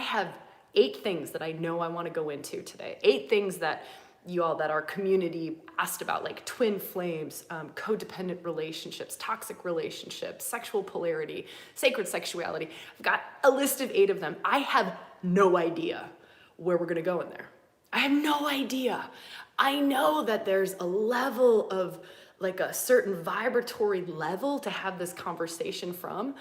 have 8 things that I know I want to go into today. 8 things that that our community asked about, like twin flames, codependent relationships, toxic relationships, sexual polarity, sacred sexuality. I've got a list of 8 of them. I have no idea where we're going to go in there. I have no idea. I know that there's a level of, like, a certain vibratory level to have this conversation from.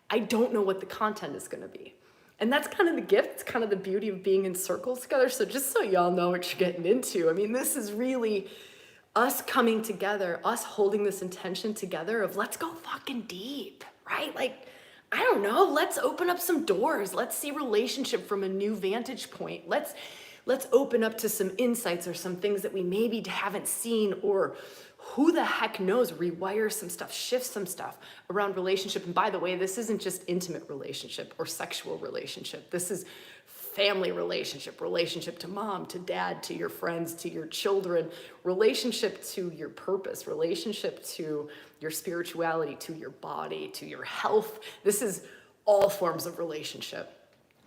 I don't know what the content is going to be. And that's kind of the gift. It's kind of the beauty of being in circles together. So just so y'all know what you're getting into, I mean, this is really us coming together, us holding this intention together of let's go fucking deep, right? Like, I don't know, let's open up some doors. Let's see relationship from a new vantage point. Let's open up to some insights or some things that we maybe haven't seen, or who the heck knows, rewire some stuff, shift some stuff around relationship. And by the way, this isn't just intimate relationship or sexual relationship. This is family relationship, relationship to mom, to dad, to your friends, to your children, relationship to your purpose, relationship to your spirituality, to your body, to your health. This is all forms of relationship,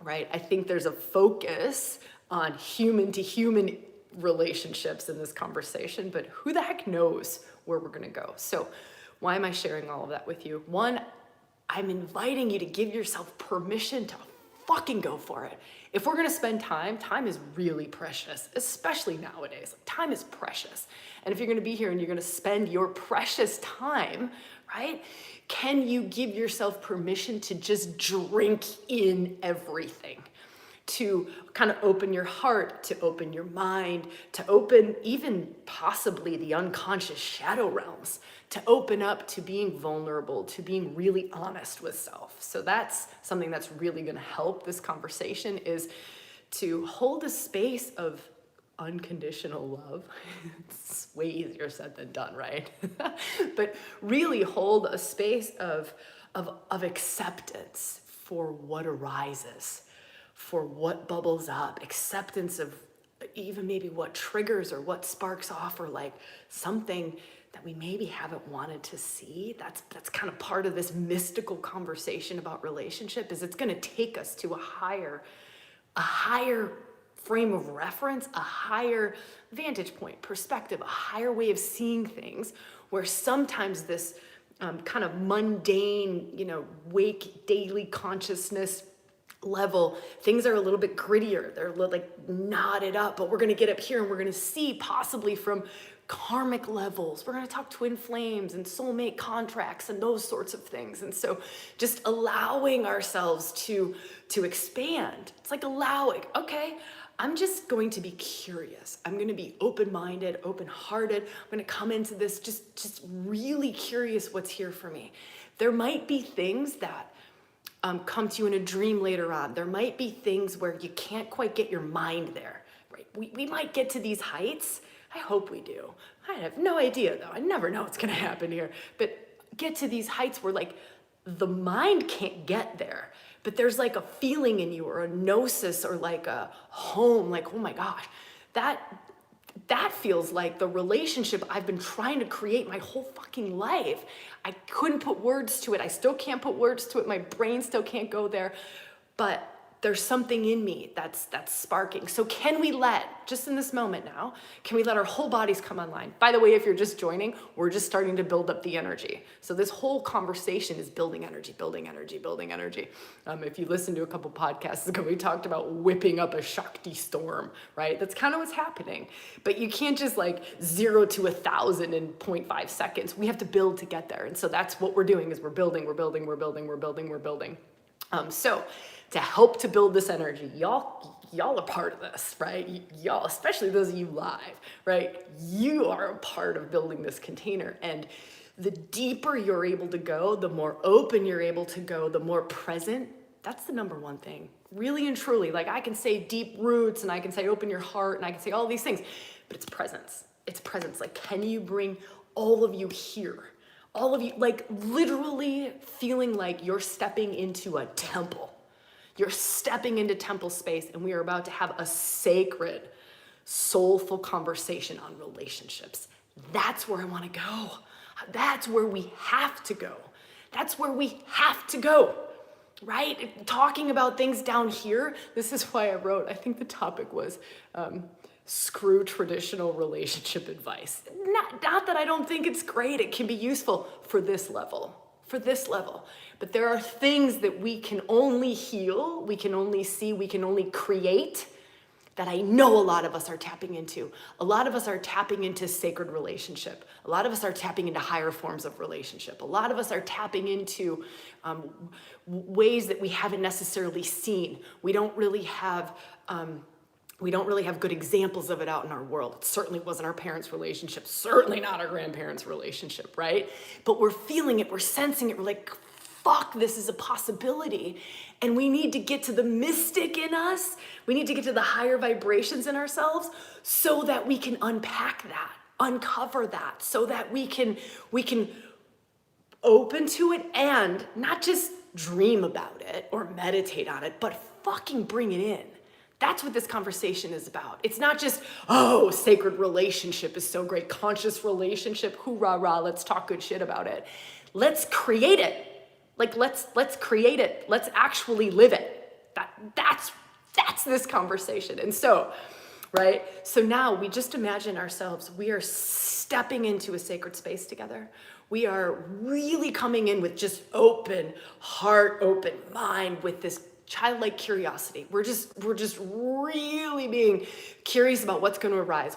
right? I think there's a focus on human to human relationships in this conversation, but who the heck knows where we're gonna go? So why am I sharing all of that with you? One, I'm inviting you to give yourself permission to fucking go for it. If we're gonna spend time is really precious, especially nowadays. Time is precious. And if you're gonna be here and you're gonna spend your precious time, right? Can you give yourself permission to just drink in everything? To kind of open your heart, to open your mind, to open even possibly the unconscious shadow realms, to open up to being vulnerable, to being really honest with self. So that's something that's really going to help this conversation, is to hold a space of unconditional love. It's way easier said than done, right? But really hold a space of acceptance for what arises, for what bubbles up, acceptance of even maybe what triggers or what sparks off, or like something that we maybe haven't wanted to see. That's kind of part of this mystical conversation about relationship, is it's going to take us to a higher frame of reference, a higher vantage point, perspective, a higher way of seeing things, where sometimes this kind of mundane, wake daily consciousness level, things are a little bit grittier. They're like knotted up, but we're going to get up here and we're going to see possibly from karmic levels. We're going to talk twin flames and soulmate contracts and those sorts of things. And so just allowing ourselves to expand. It's like allowing, okay, I'm just going to be curious. I'm going to be open-minded, open-hearted. I'm going to come into this just really curious what's here for me. There might be things that come to you in a dream later on. There might be things where you can't quite get your mind there, right? We might get to these heights. I hope we do. I have no idea though. I never know what's gonna happen here. But get to these heights where like the mind can't get there, but there's like a feeling in you, or a gnosis, or like a home, like, oh my gosh, that feels like the relationship I've been trying to create my whole fucking life. I couldn't put words to it. I still can't put words to it. My brain still can't go there, but there's something in me that's sparking. So can we just in this moment now, can we let our whole bodies come online? By the way, if you're just joining, we're just starting to build up the energy. So this whole conversation is building energy, building energy, building energy. If you listen to a couple podcasts ago, we talked about whipping up a Shakti storm, right? That's kind of what's happening. But you can't just like 0 to 1,000 in 0.5 seconds. We have to build to get there. And so that's what we're doing, is we're building. So to help to build this energy, y'all are part of this, right? Y'all, especially those of you live, right? You are a part of building this container. And the deeper you're able to go, the more open you're able to go, the more present. That's the number one thing, really and truly. Like, I can say deep roots, and I can say open your heart, and I can say all these things, but it's presence. It's presence. Like, can you bring all of you here? All of you, like literally feeling like you're stepping into a temple. You're stepping into temple space, and we are about to have a sacred, soulful conversation on relationships. That's where I want to go. That's where we have to go. That's where we have to go. right? Talking about things down here. This is why I wrote, I think the topic was screw traditional relationship advice. Not that I don't think it's great. It can be useful for this level. But there are things that we can only heal, we can only see, we can only create, that I know a lot of us are tapping into. A lot of us are tapping into sacred relationship. A lot of us are tapping into higher forms of relationship. A lot of us are tapping into ways that we haven't necessarily seen. We don't really have good examples of it out in our world. It certainly wasn't our parents' relationship, certainly not our grandparents' relationship, right? But we're feeling it, we're sensing it, we're like, fuck, this is a possibility. And we need to get to the mystic in us. We need to get to the higher vibrations in ourselves so that we can unpack that, uncover that, so that we can open to it and not just dream about it or meditate on it, but fucking bring it in. That's what this conversation is about. It's not just, oh, sacred relationship is so great. Conscious relationship, hoorah, rah, let's talk good shit about it. Let's create it. Like, let's create it. Let's actually live it. That's this conversation. And so, right? So now we just imagine ourselves, we are stepping into a sacred space together. We are really coming in with just open heart, open mind, with this childlike curiosity. We're just really being curious about what's going to arise.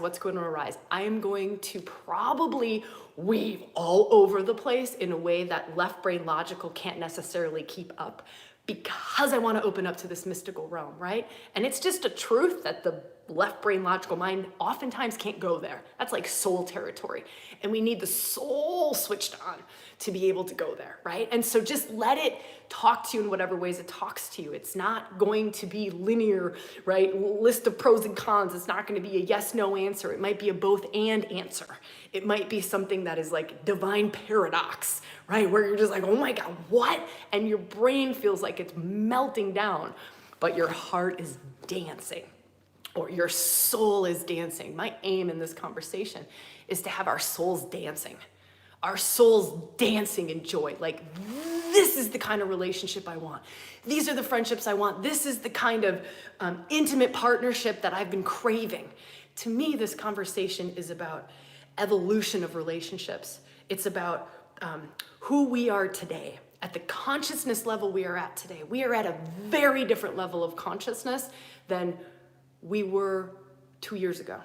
I am going to probably weave all over the place in a way that left brain logical can't necessarily keep up, because I want to open up to this mystical realm, right? And it's just a truth that the left brain logical mind oftentimes can't go there. That's like soul territory. And we need the soul switched on to be able to go there, right? And so just let it talk to you in whatever ways it talks to you. It's not going to be linear, right? List of pros and cons. It's not going to be a yes, no answer. It might be a both and answer. It might be something that is like divine paradox, right? Where you're just like, oh my God, what? And your brain feels like it's melting down, but your heart is dancing, or your soul is dancing. My aim in this conversation is to have our souls dancing. Our souls dancing in joy. Like, this is the kind of relationship I want. These are the friendships I want. This is the kind of intimate partnership that I've been craving. To me, this conversation is about evolution of relationships. It's about who we are today. At the consciousness level we are at today, we are at a very different level of consciousness than we were 2 years ago.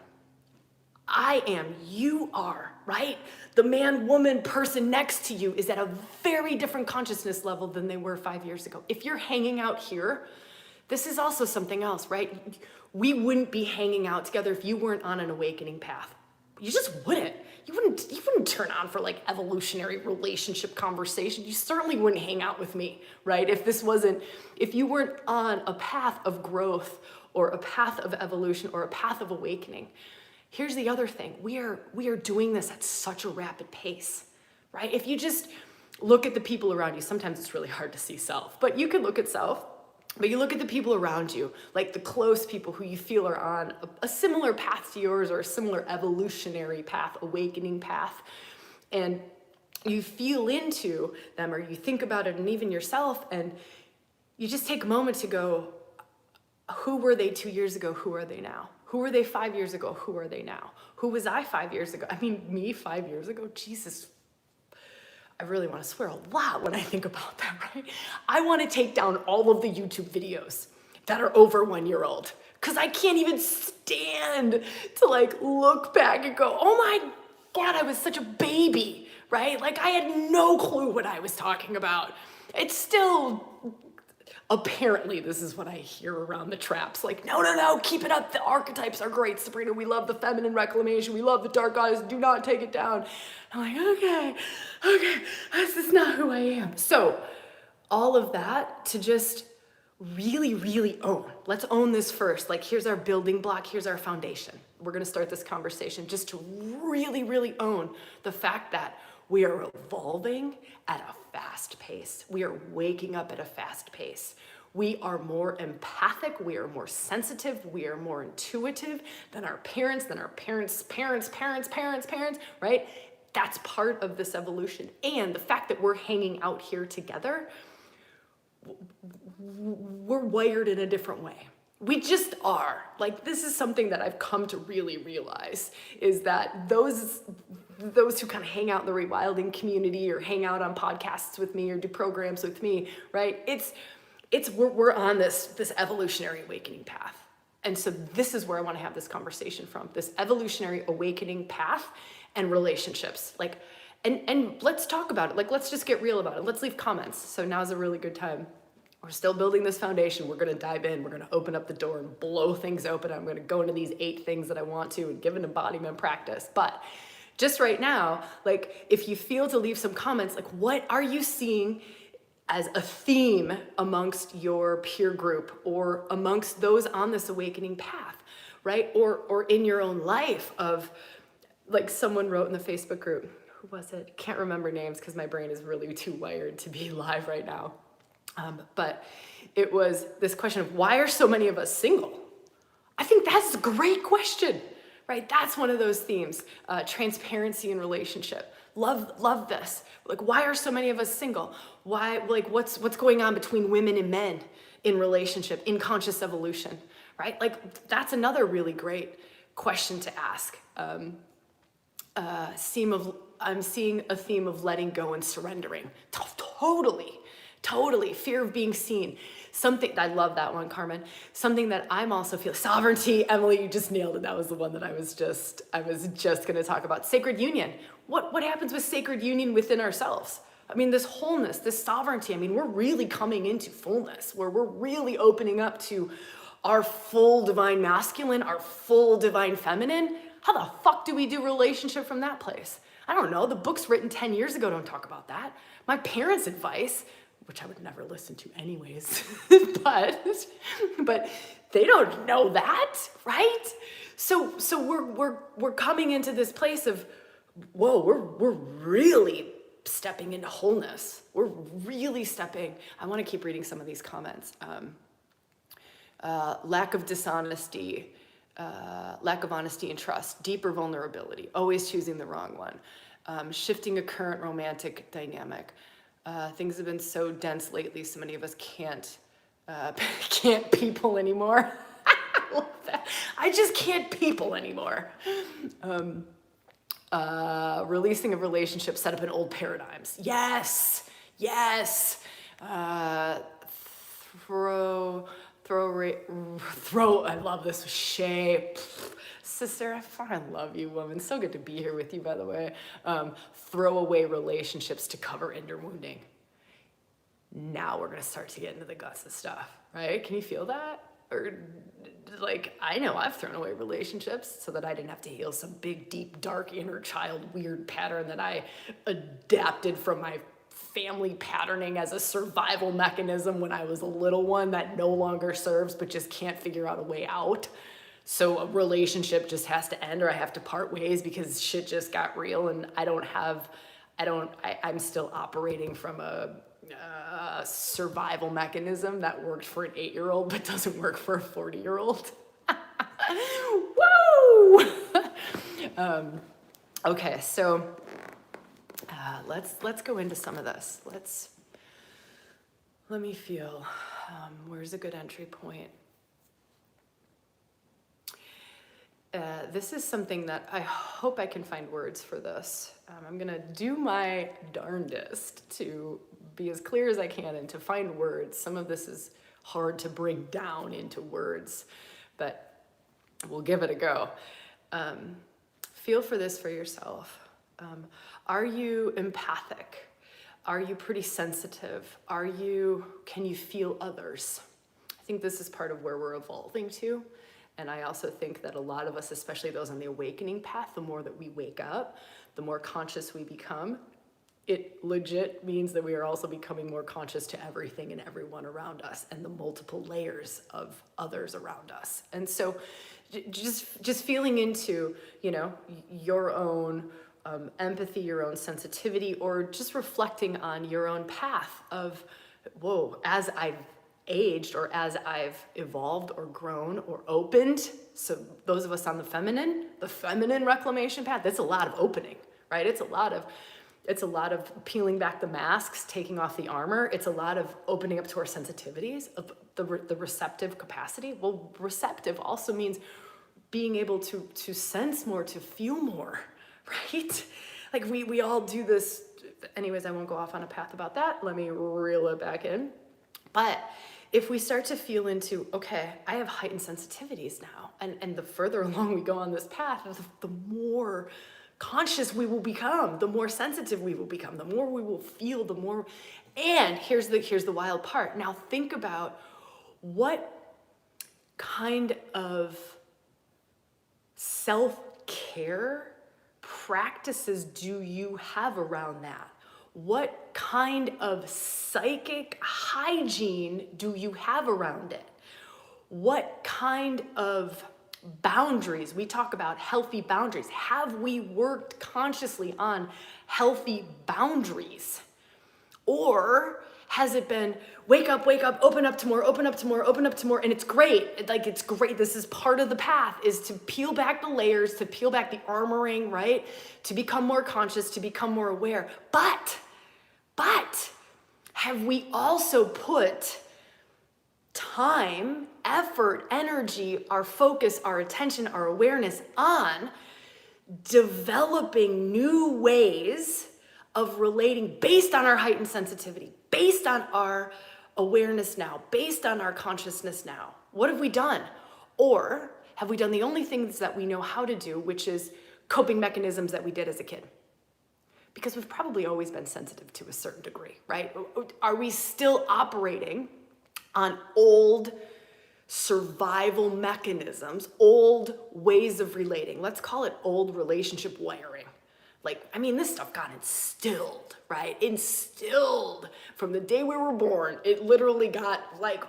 I am, you are, right? The man, woman, person next to you is at a very different consciousness level than they were 5 years ago. If you're hanging out here, this is also something else, right? We wouldn't be hanging out together if you weren't on an awakening path. You just wouldn't. You wouldn't turn on for like evolutionary relationship conversation. You certainly wouldn't hang out with me, right? If you weren't on a path of growth or a path of evolution or a path of awakening. Here's the other thing. We are doing this at such a rapid pace, right? If you just look at the people around you, sometimes it's really hard to see self, but you can look at self, but you look at the people around you, like the close people who you feel are on a similar path to yours, or a similar evolutionary path, awakening path, and you feel into them, or you think about it, and even yourself, and you just take a moment to go, who were they 2 years ago? Who are they now? Who were they 5 years ago? Who are they now? Who was I 5 years ago? I mean, me 5 years ago? Jesus, I really want to swear a lot when I think about that, right? I want to take down all of the YouTube videos that are over 1 year old, because I can't even stand to like look back and go, oh my God, I was such a baby, right? Like I had no clue what I was talking about. It's still... Apparently, this is what I hear around the traps. Like, no, keep it up. The archetypes are great, Sabrina. We love the feminine reclamation. We love the dark goddess. Do not take it down. I'm like, okay, this is not who I am. So all of that to just really, really own. Let's own this first. Like, here's our building block. Here's our foundation. We're going to start this conversation just to really, really own the fact that we are evolving at a fast pace. We are waking up at a fast pace. We are more empathic. We are more sensitive. We are more intuitive than our parents, parents, right? That's part of this evolution. And the fact that we're hanging out here together, we're wired in a different way. We just are. Like, this is something that I've come to really realize, is that those who kind of hang out in the rewilding community or hang out on podcasts with me or do programs with me, right? We're on this evolutionary awakening path. And so this is where I want to have this conversation from, this evolutionary awakening path and relationships. Like, and let's talk about it. Like, let's just get real about it. Let's leave comments. So now's a really good time. We're still building this foundation. We're going to dive in. We're going to open up the door and blow things open. I'm going to go into these 8 things that I want to and give an embodiment practice. But just right now, like, if you feel to leave some comments, like, what are you seeing as a theme amongst your peer group or amongst those on this awakening path, right? Or in your own life of, like, someone wrote in the Facebook group, who was it? Can't remember names because my brain is really too wired to be live right now. But it was this question of, why are so many of us single? I think that's a great question, right? That's one of those themes, transparency in relationship. Love this. Like, why are so many of us single? Why, like, what's going on between women and men in relationship, in conscious evolution, right? Like, that's another really great question to ask. I'm seeing a theme of letting go and surrendering. Totally. Fear of being seen. Something, I love that one, Carmen. Something that I'm also feeling, sovereignty. Emily, you just nailed it. That was the one that I was just going to talk about. Sacred union. What happens with sacred union within ourselves? I mean, this wholeness, this sovereignty. I mean, we're really coming into fullness, where we're really opening up to our full divine masculine, our full divine feminine. How the fuck do we do relationship from that place? I don't know. The books written 10 years ago don't talk about that. My parents' advice, which I would never listen to anyways, but they don't know that, right? So we're coming into this place of, whoa, we're really stepping into wholeness. We're really stepping. I want to keep reading some of these comments. Lack of dishonesty, lack of honesty and trust, deeper vulnerability, always choosing the wrong one, shifting a current romantic dynamic. Things have been so dense lately, so many of us can't people anymore. I love that. I just can't people anymore. Releasing a relationship set up in old paradigms. Yes. Throw, I love this, Shay. Sister, I fucking love you, woman. So good to be here with you, by the way. Throw away relationships to cover inner wounding. Now we're going to start to get into the guts of stuff, right? Can you feel that? Or, like, I know I've thrown away relationships so that I didn't have to heal some big, deep, dark, inner child weird pattern that I adapted from my family patterning as a survival mechanism when I was a little one that no longer serves but just can't figure out a way out. So a relationship just has to end, or I have to part ways because shit just got real, and I'm still operating from a survival mechanism that worked for an 8-year-old but doesn't work for a 40-year-old. Woo! Okay, so let's go into some of this. Let me feel. Where's a good entry point? This is something that I hope I can find words for this. I'm gonna do my darndest to be as clear as I can and to find words. Some of this is hard to bring down into words, but we'll give it a go. Feel for this for yourself. Are you empathic? Are you pretty sensitive? Can you feel others? I think this is part of where we're evolving to. And I also think that a lot of us, especially those on the awakening path, the more that we wake up, the more conscious we become. It legit means that we are also becoming more conscious to everything and everyone around us and the multiple layers of others around us. And so just feeling into, your own empathy, your own sensitivity, or just reflecting on your own path of, whoa, as I've aged or as I've evolved or grown or opened. So those of us on the feminine reclamation path, that's a lot of opening, right? It's a lot of It's a lot of peeling back the masks, taking off the armor. It's a lot of opening up to our sensitivities, of the receptive capacity. Well, receptive also means being able to sense more, to feel more, right? Like we all do this. Anyways, I won't go off on a path about that. Let me reel it back in. But if we start to feel into, okay, I have heightened sensitivities now, and the further along we go on this path, the more conscious we will become, the more sensitive we will become, the more we will feel, the more. And here's the wild part. Now think about what kind of self-care practices do you have around that? What kind of psychic hygiene do you have around it? What kind of boundaries? We talk about healthy boundaries. Have we worked consciously on healthy boundaries? Or has it been wake up, open up to more, open up to more, open up to more, and it's great. Like, it's great. This is part of the path, is to peel back the layers, to peel back the armoring, right? To become more conscious, to become more aware. But have we also put time, effort, energy, our focus, our attention, our awareness on developing new ways of relating based on our heightened sensitivity, based on our awareness now, based on our consciousness now? What have we done? Or have we done the only things that we know how to do, which is coping mechanisms that we did as a kid? Because we've probably always been sensitive to a certain degree, right? Are we still operating on old survival mechanisms, old ways of relating? Let's call it old relationship wiring. Like, I mean, this stuff got instilled, right? Instilled from the day we were born. It literally got like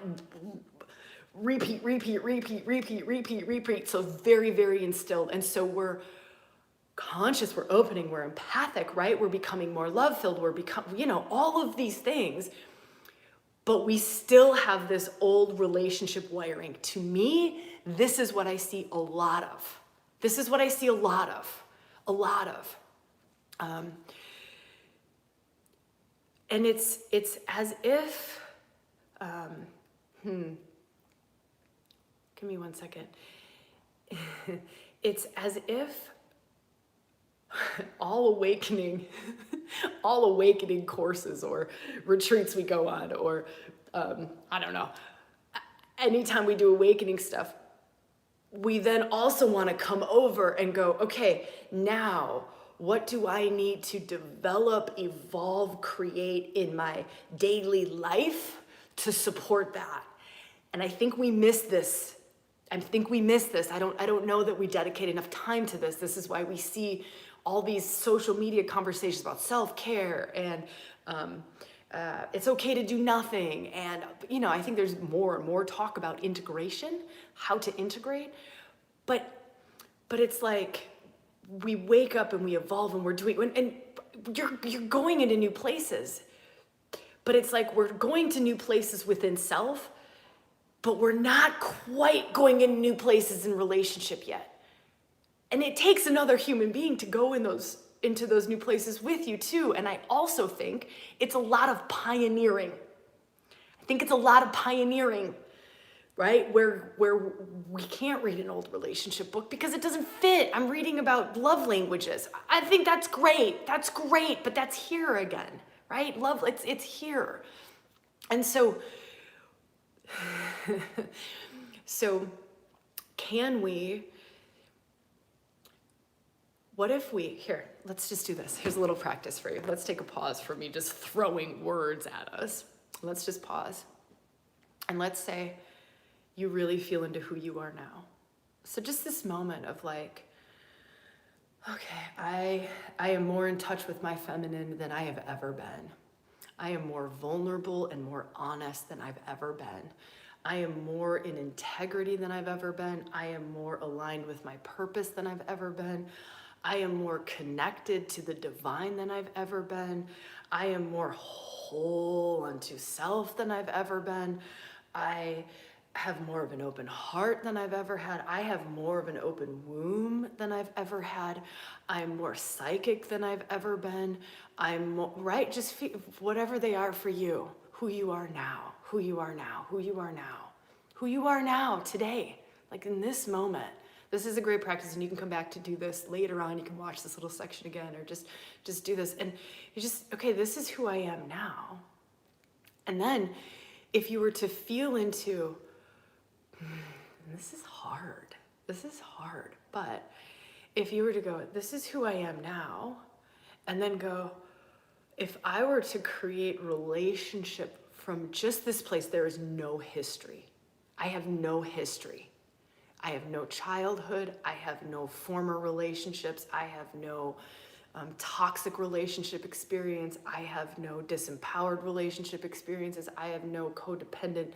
repeat. So very, very instilled. And so we're conscious, we're opening, we're empathic, right? We're becoming more love-filled, we're becoming, all of these things. But we still have this old relationship wiring. To me, this is what I see a lot of. This is what I see a lot of. And it's as if, give me 1 second. It's as if all awakening courses or retreats we go on, or I don't know, anytime we do awakening stuff, we then also want to come over and go, okay, now what do I need to develop, evolve, create in my daily life to support that? And I think we miss this. I don't know that we dedicate enough time to this. This is why we see all these social media conversations about self-care and it's okay to do nothing. And, I think there's more and more talk about integration, how to integrate. But it's like we wake up and we evolve and we're doing, and you're going into new places. But it's like we're going to new places within self, but we're not quite going into new places in relationship yet. And it takes another human being to go into those new places with you too. And I also think it's a lot of pioneering. Right? Where we can't read an old relationship book because it doesn't fit. I'm reading about love languages. I think that's great, but that's here again, right? Love, it's here. And so can we, what if we, here, let's just do this. Here's a little practice for you. Let's take a pause for me just throwing words at us. Let's just pause. And let's say you really feel into who you are now. So just this moment of like, okay, I am more in touch with my feminine than I have ever been. I am more vulnerable and more honest than I've ever been. I am more in integrity than I've ever been. I am more aligned with my purpose than I've ever been. I am more connected to the divine than I've ever been. I am more whole unto self than I've ever been. I have more of an open heart than I've ever had. I have more of an open womb than I've ever had. I'm more psychic than I've ever been. I'm more, right? Just whatever they are for you, who you are now, who you are now, who you are now, who you are now today, like in this moment. This is a great practice, and you can come back to do this later on. You can watch this little section again, or just do this. And you just, okay, this is who I am now. And then if you were to feel into, this is hard. This is hard. But if you were to go, this is who I am now, and then go, if I were to create relationship from just this place, there is no history. I have no history. I have no childhood. I have no former relationships. I have no toxic relationship experience. I have no disempowered relationship experiences. I have no codependent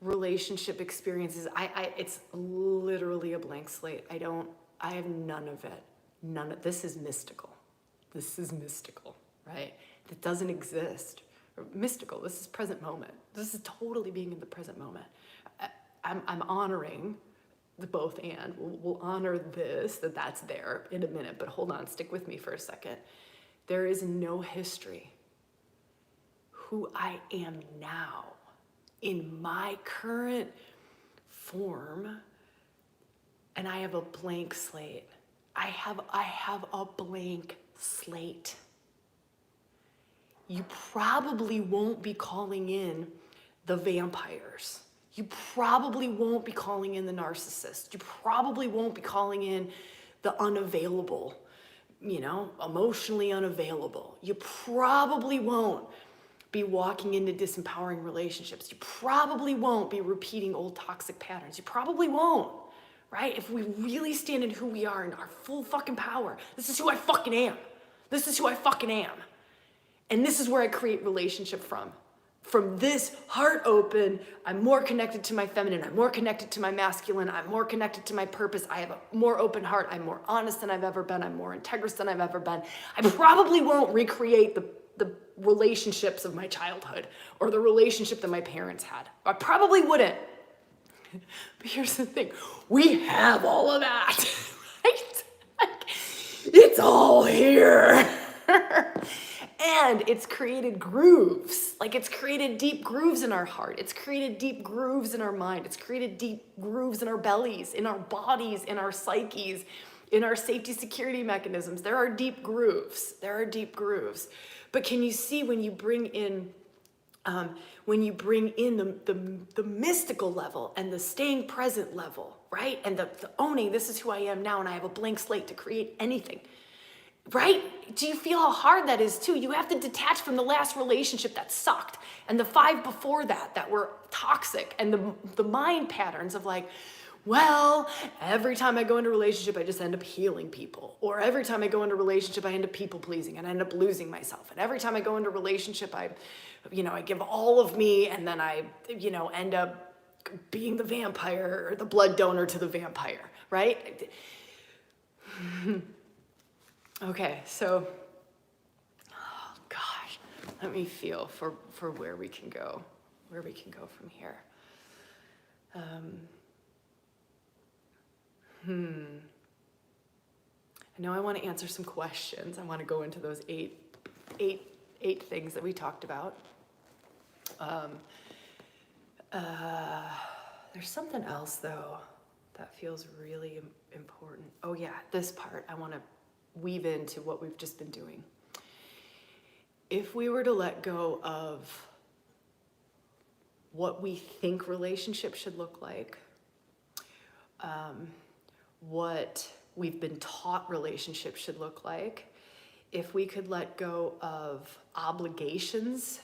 relationship experiences. It's literally a blank slate. I have none of it. This is mystical. This is mystical, right? It doesn't exist. Mystical, this is present moment. This is totally being in the present moment. I'm honoring the both and. We'll honor this, that's there in a minute, but hold on, stick with me for a second. There is no history. Who I am now, in my current form, and I have a blank slate. I have a blank slate. You probably won't be calling in the vampires. You probably won't be calling in the narcissist. You probably won't be calling in the unavailable, emotionally unavailable. You probably won't be walking into disempowering relationships. You probably won't be repeating old toxic patterns. You probably won't, right? If we really stand in who we are in our full fucking power, this is who I fucking am. This is who I fucking am. And this is where I create relationship from. From this heart open, I'm more connected to my feminine. I'm more connected to my masculine. I'm more connected to my purpose. I have a more open heart. I'm more honest than I've ever been. I'm more integrous than I've ever been. I probably won't recreate the relationships of my childhood or the relationship that my parents had. I probably wouldn't. But here's the thing. We have all of that, right? It's all here. And it's created grooves. It's created deep grooves in our heart. It's created deep grooves in our mind. It's created deep grooves in our bellies, in our bodies, in our psyches, in our safety security mechanisms. There are deep grooves. There are deep grooves. But can you see when you bring in the mystical level and the staying present level, right? And the owning, this is who I am now, and I have a blank slate to create anything. Right? Do you feel how hard that is too? You have to detach from the last relationship that sucked and the 5 before that were toxic, and the mind patterns of well, every time I go into a relationship, I just end up healing people. Or every time I go into a relationship, I end up people pleasing and I end up losing myself. And every time I go into a relationship, I give all of me, and then I, end up being the vampire or the blood donor to the vampire, right? Okay, so, oh gosh, let me feel for where we can go from here. I know I want to answer some questions. I want to go into those eight things that we talked about. There's something else though that feels really important. Oh yeah, this part I want to weave into what we've just been doing. If we were to let go of what we think relationships should look like, what we've been taught relationships should look like, if we could let go of obligations,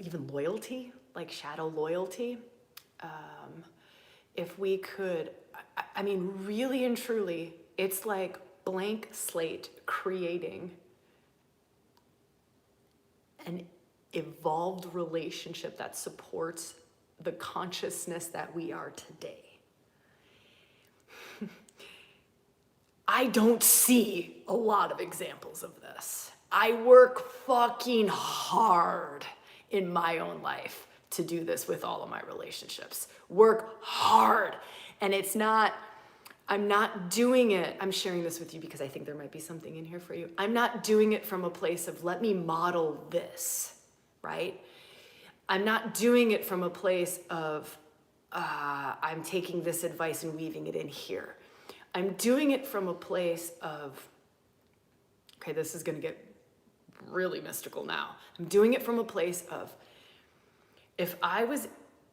even loyalty, like shadow loyalty, if we could, really and truly, it's like blank slate creating an evolved relationship that supports the consciousness that we are today. I don't see a lot of examples of this. I work fucking hard in my own life to do this with all of my relationships. Work hard. And it's not, I'm not doing it. I'm sharing this with you because I think there might be something in here for you. I'm not doing it from a place of let me model this, right? I'm not doing it from a place of I'm taking this advice and weaving it in here. I'm doing it from a place of, okay, this is going to get really mystical now. I'm doing it from a place of, if I was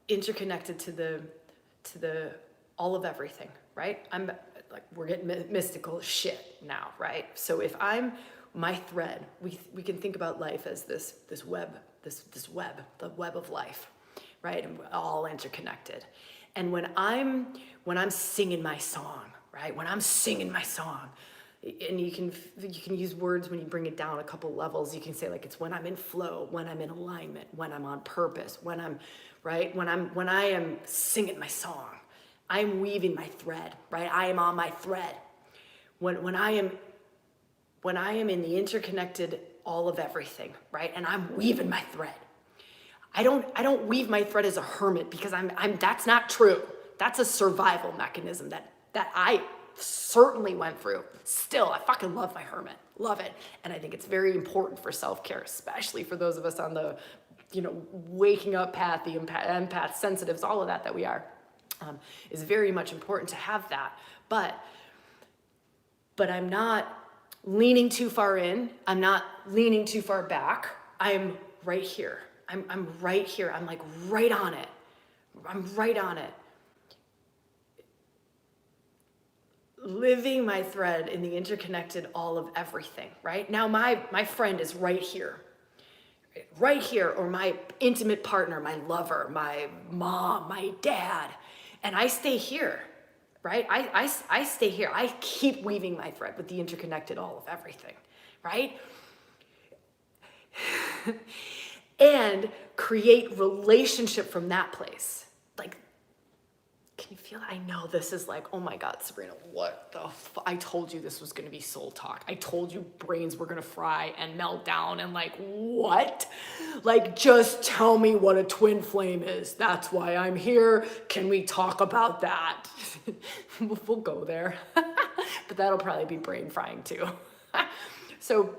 interconnected to the all of everything, right? I'm like, we're getting mystical shit now, right? So if I'm my thread, we can think about life as this web, this web, the web of life, right? And we're all interconnected. And when I'm singing my song, right? When I'm singing my song, and you can use words when you bring it down a couple levels. You can say like it's when I'm in flow, when I'm in alignment, when I'm on purpose, when I'm right, when I am singing my song, I'm weaving my thread, right? I am on my thread. When I am in the interconnected all of everything, right? And I'm weaving my thread. I don't weave my thread as a hermit because I'm that's not true. That's a survival mechanism that I certainly went through. Still, I fucking love my hermit. Love it. And I think it's very important for self-care, especially for those of us on the, waking up path, the empath, sensitives, all of that we are, is very much important to have that. But I'm not leaning too far in. I'm not leaning too far back. I'm right here. I'm right here. I'm like right on it. I'm right on it. Living my thread in the interconnected all of everything, right? Now my friend is right here, or my intimate partner, my lover, my mom, my dad, and I stay here, right? I stay here. I keep weaving my thread with the interconnected all of everything, right? And create relationship from that place. Like, can you feel it? I know this is like, oh my God, Sabrina, what the I told you this was going to be soul talk. I told you brains were going to fry and melt down and like, what? Like, just tell me what a twin flame is. That's why I'm here. Can we talk about that? We'll go there. But that'll probably be brain frying too. So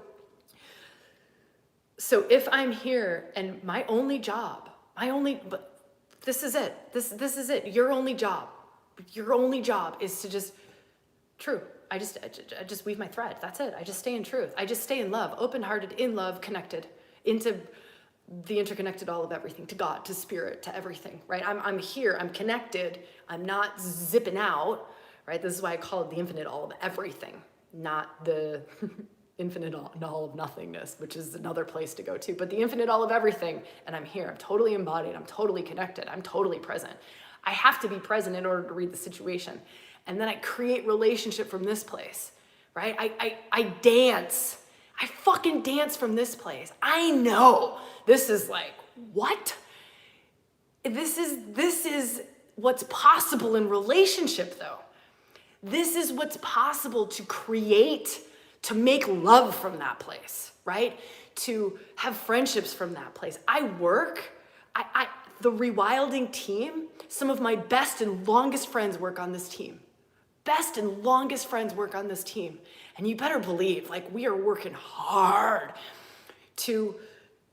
if I'm here and my only job, but this is it. This is it. Your only job is to just, true. I just weave my thread. That's it. I just stay in truth. I just stay in love, open-hearted, in love, connected into the interconnected all of everything, to God, to spirit, to everything, right? I'm here. I'm connected. I'm not zipping out, right? This is why I call it the infinite all of everything, not the infinite all of nothingness, which is another place to go to, but the infinite all of everything. And I'm here, I'm totally embodied, I'm totally connected, I'm totally present. I have to be present in order to read the situation. And then I create relationship from this place, right? I dance. I fucking dance from this place. I know this is like, what? This is what's possible in relationship though. This is what's possible to create, to make love from that place, right? To have friendships from that place. The ReWilding team, some of my best and longest friends work on this team. Best and longest friends work on this team. And you better believe, like, we are working hard to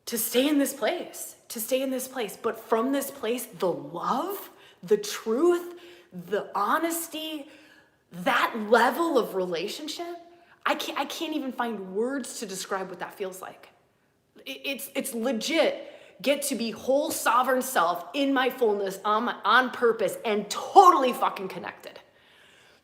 stay in this place, But from this place, the love, the truth, the honesty, that level of relationship, I can't even find words to describe what that feels like. It's legit. Get to be whole sovereign self in my fullness, on purpose, and totally fucking connected.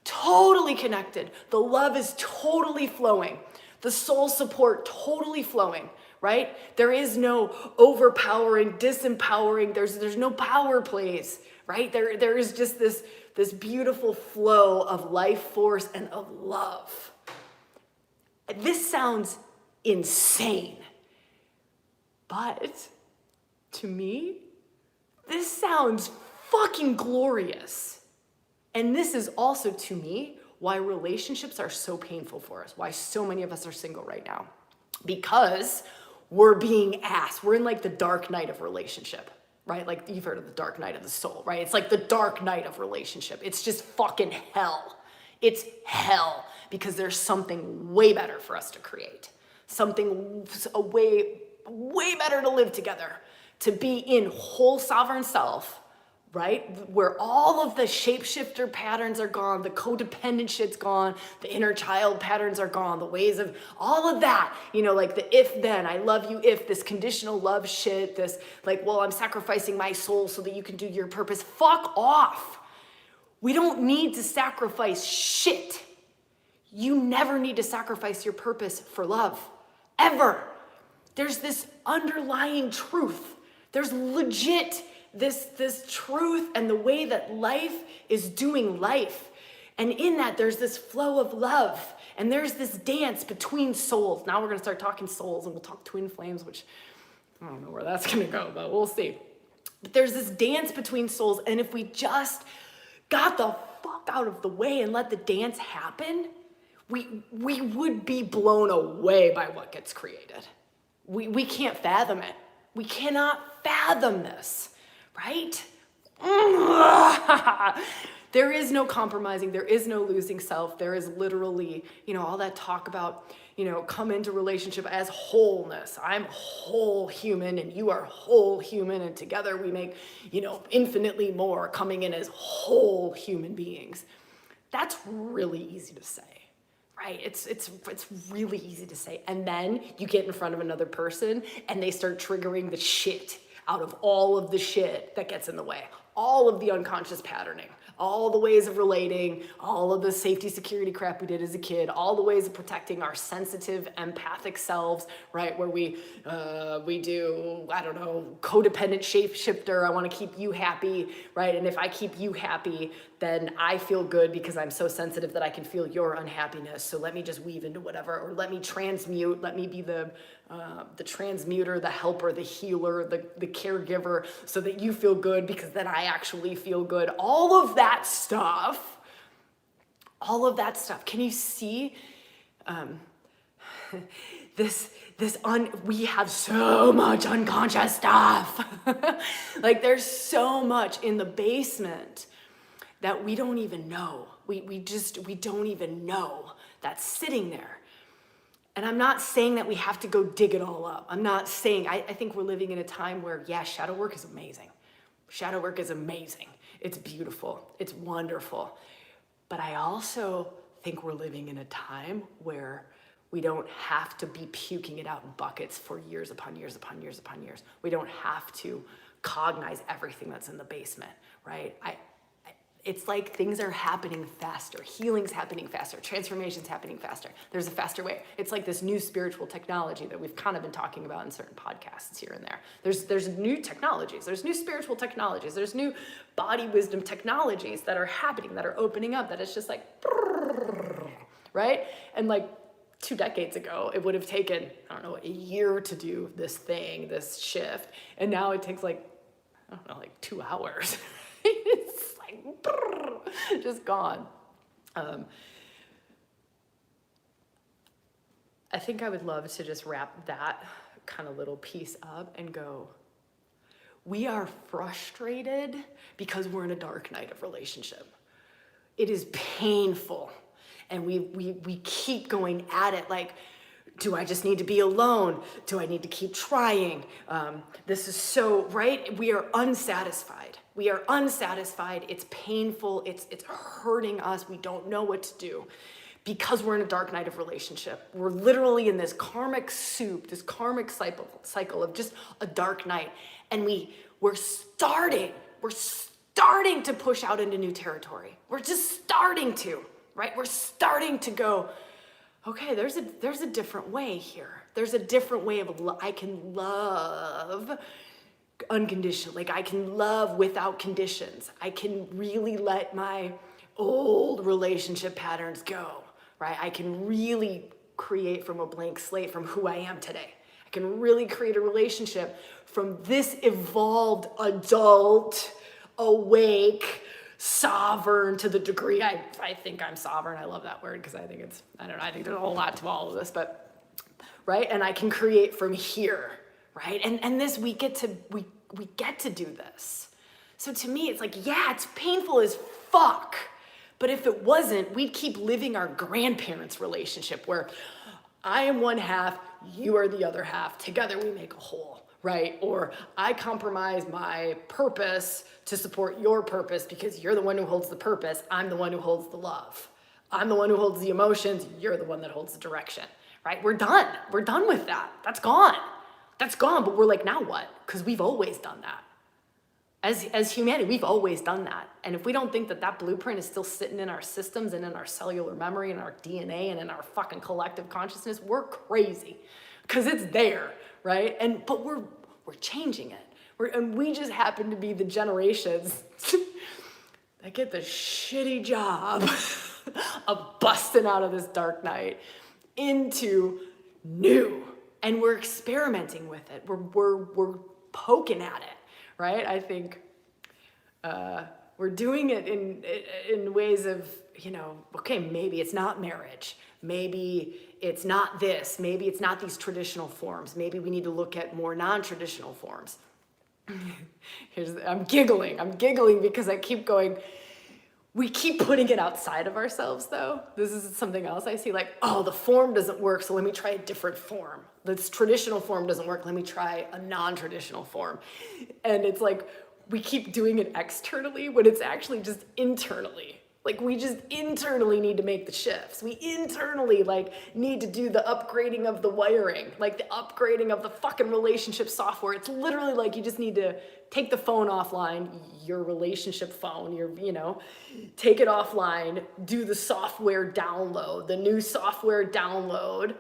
Totally connected. The love is totally flowing. The soul support totally flowing, right? There is no overpowering, disempowering. There's no power plays, right? There is just this beautiful flow of life force and of love. This sounds insane, but to me, this sounds fucking glorious. And this is also, to me, why relationships are so painful for us, why so many of us are single right now. Because we're being asked. We're in like the dark night of relationship. right? Like you've heard of the dark night of the soul, right? It's like the dark night of relationship. It's just fucking hell. It's hell because there's something way better for us to create. Something a way better to live together, to be in whole sovereign self, right? Where all of the shapeshifter patterns are gone, the codependent shit's gone, the inner child patterns are gone, the ways of all of that, like the if then, I love you if, this conditional love shit, this like, well, I'm sacrificing my soul so that you can do your purpose. Fuck off. We don't need to sacrifice shit. You never need to sacrifice your purpose for love, ever. There's this underlying truth. There's legit this truth and the way that life is doing life. And in that, there's this flow of love. And there's this dance between souls. Now we're going to start talking souls, and we'll talk twin flames, which I don't know where that's going to go, but we'll see. But there's this dance between souls. And if we just got the fuck out of the way and let the dance happen, we would be blown away by what gets created. We can't fathom it. We cannot fathom this. Right? There is no compromising. There is no losing self. There is literally, all that talk about, come into relationship as wholeness. I'm whole human and you are whole human, and together we make, infinitely more, coming in as whole human beings. That's really easy to say. Right? It's really easy to say. And then you get in front of another person and they start triggering the shit out of all of the shit that gets in the way, all of the unconscious patterning, all the ways of relating, all of the safety security crap we did as a kid, all the ways of protecting our sensitive, empathic selves, right? Where we do, I don't know, codependent shapeshifter. I want to keep you happy, right? And if I keep you happy, then I feel good because I'm so sensitive that I can feel your unhappiness. So let me just weave into whatever, or let me transmute. Let me be the transmuter, the helper, the healer, the caregiver, so that you feel good because then I actually feel good. All of that stuff. Can you see we have so much unconscious stuff. Like there's so much in the basement that we don't even know. We don't even know that's sitting there. And I'm not saying that we have to go dig it all up. I'm not saying, I think we're living in a time where, shadow work is amazing. Shadow work is amazing. It's beautiful. It's wonderful. But I also think we're living in a time where we don't have to be puking it out in buckets for years upon years upon years upon years. We don't have to cognize everything that's in the basement, right? It's like things are happening faster. Healing's happening faster. Transformation's happening faster. There's a faster way. It's like this new spiritual technology that we've kind of been talking about in certain podcasts here and there. There's new technologies. There's new spiritual technologies. There's new body wisdom technologies that are happening, that are opening up, that it's just like, right? And like 2 decades ago, it would have taken, I don't know, a year to do this thing, this shift. And now it takes like 2 hours. It's like, just gone. I think I would love to just wrap that kind of little piece up and go, we are frustrated because we're in a dark night of relationship. It is painful. And we keep going at it like, do I just need to be alone? Do I need to keep trying? This is so, right? We are unsatisfied. We are unsatisfied. It's painful. It's hurting us. We don't know what to do because we're in a dark night of relationship. We're literally in this karmic soup, this karmic cycle of just a dark night. And we're starting to push out into new territory. We're just starting to, right? We're starting to go, okay, there's a different way here. There's a different way of I can love unconditionally. Like I can love without conditions. I can really let my old relationship patterns go, right? I can really create from a blank slate from who I am today. I can really create a relationship from this evolved adult, awake, sovereign to the degree I think I'm sovereign. I love that word because I think I think there's a whole lot to all of this, but right? And I can create from here, right? And this we we get to do this. So to me, it's like, yeah, it's painful as fuck. But if it wasn't, we'd keep living our grandparents' relationship where I am one half, you are the other half. Together we make a whole, right? Or I compromise my purpose to support your purpose because you're the one who holds the purpose. I'm the one who holds the love. I'm the one who holds the emotions. You're the one that holds the direction, right? We're done. We're done with that. That's gone. That's gone. But we're like, now what? Because we've always done that. As humanity, we've always done that. And if we don't think that that blueprint is still sitting in our systems and in our cellular memory and our DNA and in our fucking collective consciousness, we're crazy. Because it's there, right? But we're changing it. And we just happen to be the generations that get the shitty job of busting out of this dark night into new. And we're experimenting with it. We're poking at it. Right? I think we're doing it in ways of, okay, maybe it's not marriage. Maybe it's not this. Maybe it's not these traditional forms. Maybe we need to look at more non-traditional forms. I'm giggling because I keep going, we keep putting it outside of ourselves though. This is something else I see, like, oh, the form doesn't work, so let me try a different form. This traditional form doesn't work, let me try a non-traditional form. And it's like, we keep doing it externally when it's actually just internally. Like, we just internally need to make the shifts. We internally, need to do the upgrading of the wiring, the upgrading of the fucking relationship software. It's literally like you just need to take the phone offline, your relationship phone, take it offline, do the software download, the new software download,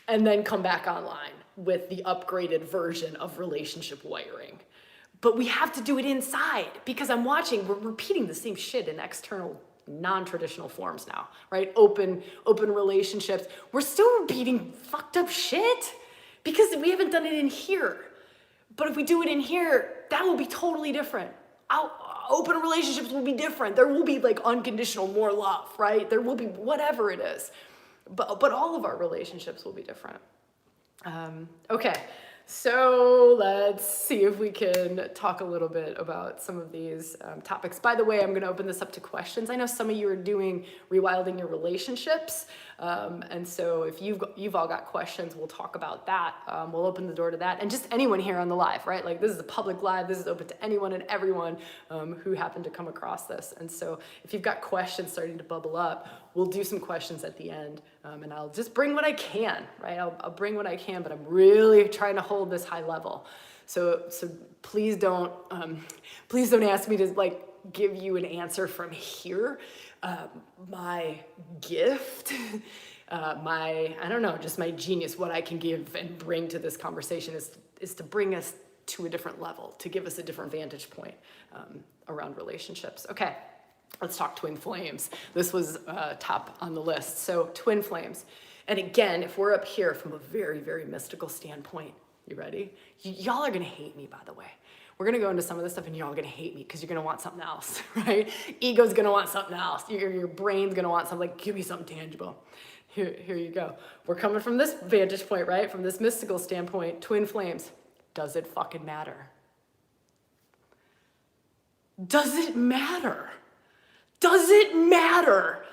and then come back online with the upgraded version of relationship wiring. But we have to do it inside because we're repeating the same shit in external non-traditional forms now, right? Open relationships. We're still repeating fucked up shit because we haven't done it in here. But if we do it in here, that will be totally different. Open relationships will be different. There will be unconditional more love, right? There will be whatever it is. But all of our relationships will be different. Okay. So let's see if we can talk a little bit about some of these topics. By the way, I'm going to open this up to questions. I know some of you are doing rewilding your relationships. And so if you've all got questions, we'll talk about that. We'll open the door to that. And just anyone here on the live, right? This is a public live. This is open to anyone and everyone who happened to come across this. And so if you've got questions starting to bubble up, we'll do some questions at the end. And I'll just bring what I can, right? I'll bring what I can, but I'm really trying to hold this high level. So please don't ask me to give you an answer from here. My gift, just my genius, what I can give and bring to this conversation is to bring us to a different level, to give us a different vantage point around relationships. Okay. Let's talk twin flames. This was top on the list. So twin flames. And again, if we're up here from a very, very mystical standpoint, you ready? Y'all are going to hate me, by the way. We're going to go into some of this stuff and y'all are going to hate me because you're going to want something else, right? Ego's going to want something else. Your brain's going to want something give me something tangible. Here you go. We're coming from this vantage point, right? From this mystical standpoint, twin flames. Does it fucking matter? Does it matter? Does it matter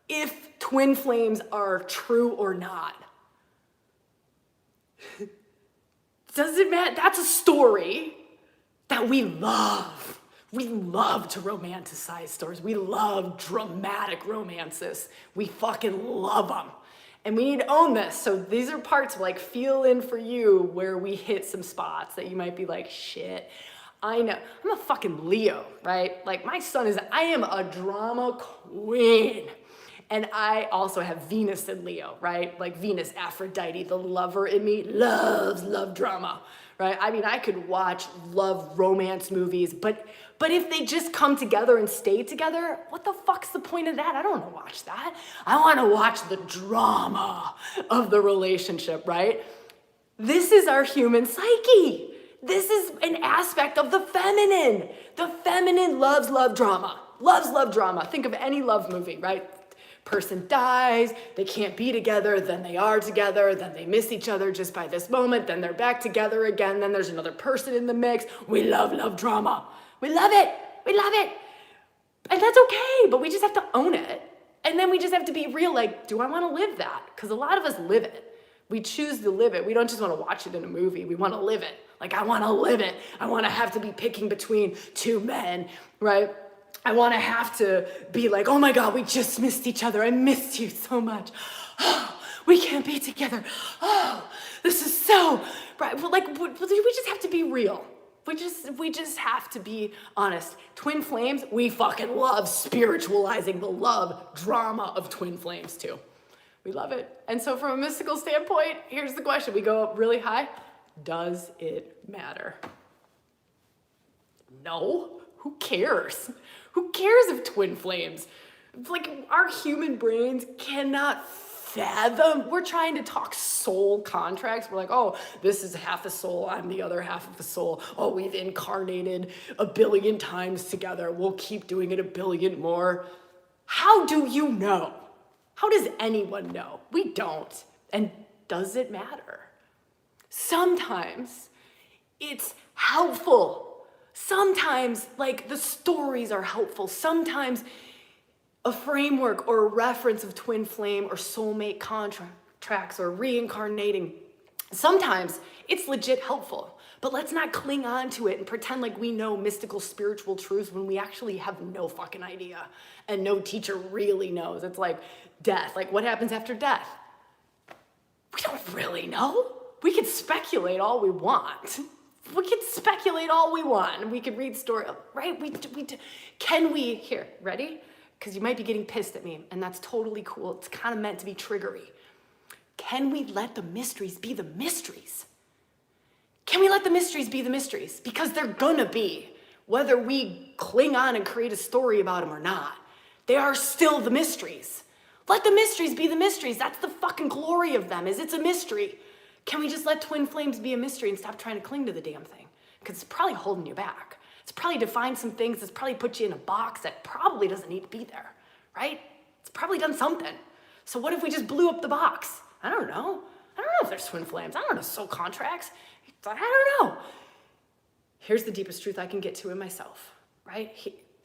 if twin flames are true or not? Does it matter? That's a story that we love. We love to romanticize stories. We love dramatic romances. We fucking love them. And we need to own this. So these are parts of feel in for you where we hit some spots that you might be like, shit. I know, I'm a fucking Leo, right? My son I am a drama queen. And I also have Venus in Leo, right? Venus, Aphrodite, the lover in me loves love drama, right? I mean, I could watch love romance movies, but if they just come together and stay together, what the fuck's the point of that? I don't want to watch that. I want to watch the drama of the relationship, right? This is our human psyche. This is an aspect of the feminine. The feminine loves love drama. Loves love drama. Think of any love movie, right? Person dies, they can't be together, then they are together, then they miss each other just by this moment, then they're back together again, then there's another person in the mix. We love drama. We love it. We love it. And that's okay, but we just have to own it. And then we just have to be real, like, do I want to live that? Because a lot of us live it. We choose to live it. We don't just want to watch it in a movie. We want to live it. Like, I want to live it. I want to have to be picking between two men, right? I want to have to be like, oh my God, we just missed each other. I missed you so much. Oh, we can't be together. Oh, this is so, right? Well, like, we just have to be real. We just have to be honest. Twin flames, we fucking love spiritualizing the love drama of twin flames too. We love it. And so from a mystical standpoint, here's the question. We go up really high. Does it matter? No. Who cares? Who cares if twin flames? Like, our human brains cannot fathom. We're trying to talk soul contracts. We're like, oh, this is half a soul, I'm the other half of the soul. Oh, we've incarnated 1 billion times together. We'll keep doing it 1 billion more. How do you know? How does anyone know? We don't. And does it matter? Sometimes it's helpful. Sometimes, like, the stories are helpful. Sometimes a framework or a reference of twin flame or soulmate contracts or reincarnating, sometimes it's legit helpful. But let's not cling on to it and pretend like we know mystical spiritual truths when we actually have no fucking idea and no teacher really knows. It's like death. Like, what happens after death? We don't really know. We could speculate all we want. We could speculate all we want. We could read story, right? Can we, here, ready? Because you might be getting pissed at me, and that's totally cool. It's kind of meant to be triggery. Can we let the mysteries be the mysteries? Can we let the mysteries be the mysteries? Because they're gonna be, whether we cling on and create a story about them or not. They are still the mysteries. Let the mysteries be the mysteries. That's the fucking glory of them, is it's a mystery. Can we just let twin flames be a mystery and stop trying to cling to the damn thing? Because it's probably holding you back. It's probably defined some things. It's probably put you in a box that probably doesn't need to be there, right? It's probably done something. So what if we just blew up the box? I don't know. I don't know if there's twin flames. I don't know soul contracts. I don't know. Here's the deepest truth I can get to in myself, right?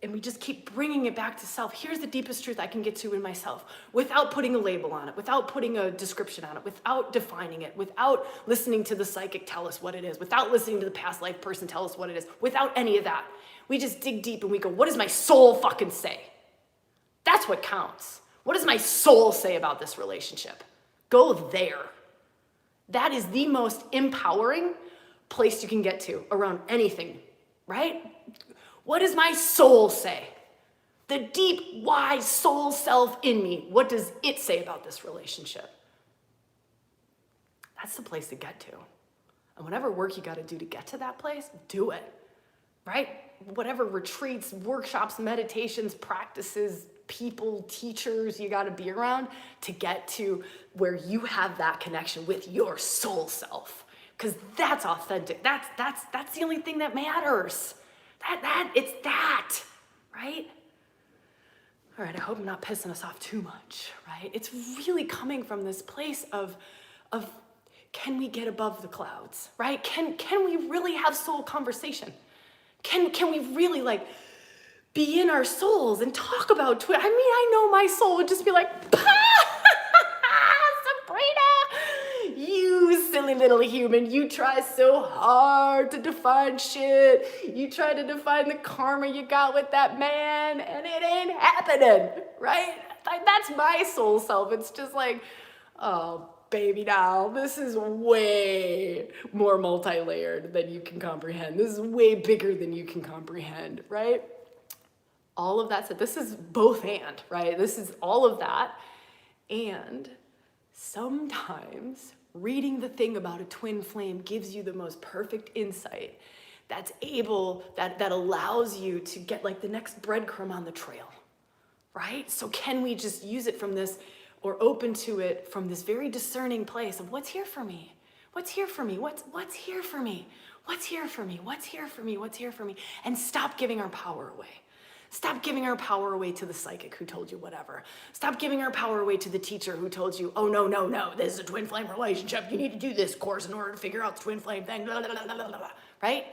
And we just keep bringing it back to self. Here's the deepest truth I can get to in myself without putting a label on it, without putting a description on it, without defining it, without listening to the psychic tell us what it is, without listening to the past life person tell us what it is, without any of that. We just dig deep and we go, what does my soul fucking say? That's what counts. What does my soul say about this relationship? Go there. That is the most empowering place you can get to around anything, right? What does my soul say? The deep, wise soul self in me, what does it say about this relationship? That's the place to get to. And whatever work you got to do to get to that place, do it, right? Whatever retreats, workshops, meditations, practices, people, teachers you got to be around to get to where you have that connection with your soul self. Because that's authentic. That's the only thing that matters. It's that, right? All right, I hope I'm not pissing us off too much, right? It's really coming from this place of can we get above the clouds, right? Can we really have soul conversation? Can we really like be in our souls and talk about I mean, I know my soul would just be like, Sabrina, you silly little human, you try so hard to define shit. You try to define the karma you got with that man, and it ain't happening, right? Like, that's my soul self. It's just like, oh, baby doll, this is way more multi-layered than you can comprehend. This is way bigger than you can comprehend, right? All of that said, this is both and, right? This is all of that. And sometimes reading the thing about a twin flame gives you the most perfect insight that allows you to get like the next breadcrumb on the trail, right? So can we just use it from this, or open to it from this very discerning place of what's here for me? What's here for me? What's here for me? What's here for me? What's here for me? What's here for me? And stop giving our power away. Stop giving our power away to the psychic who told you whatever. Stop giving our power away to the teacher who told you, oh, no, this is a twin flame relationship. You need to do this course in order to figure out the twin flame thing, blah, blah, blah, blah, blah, right?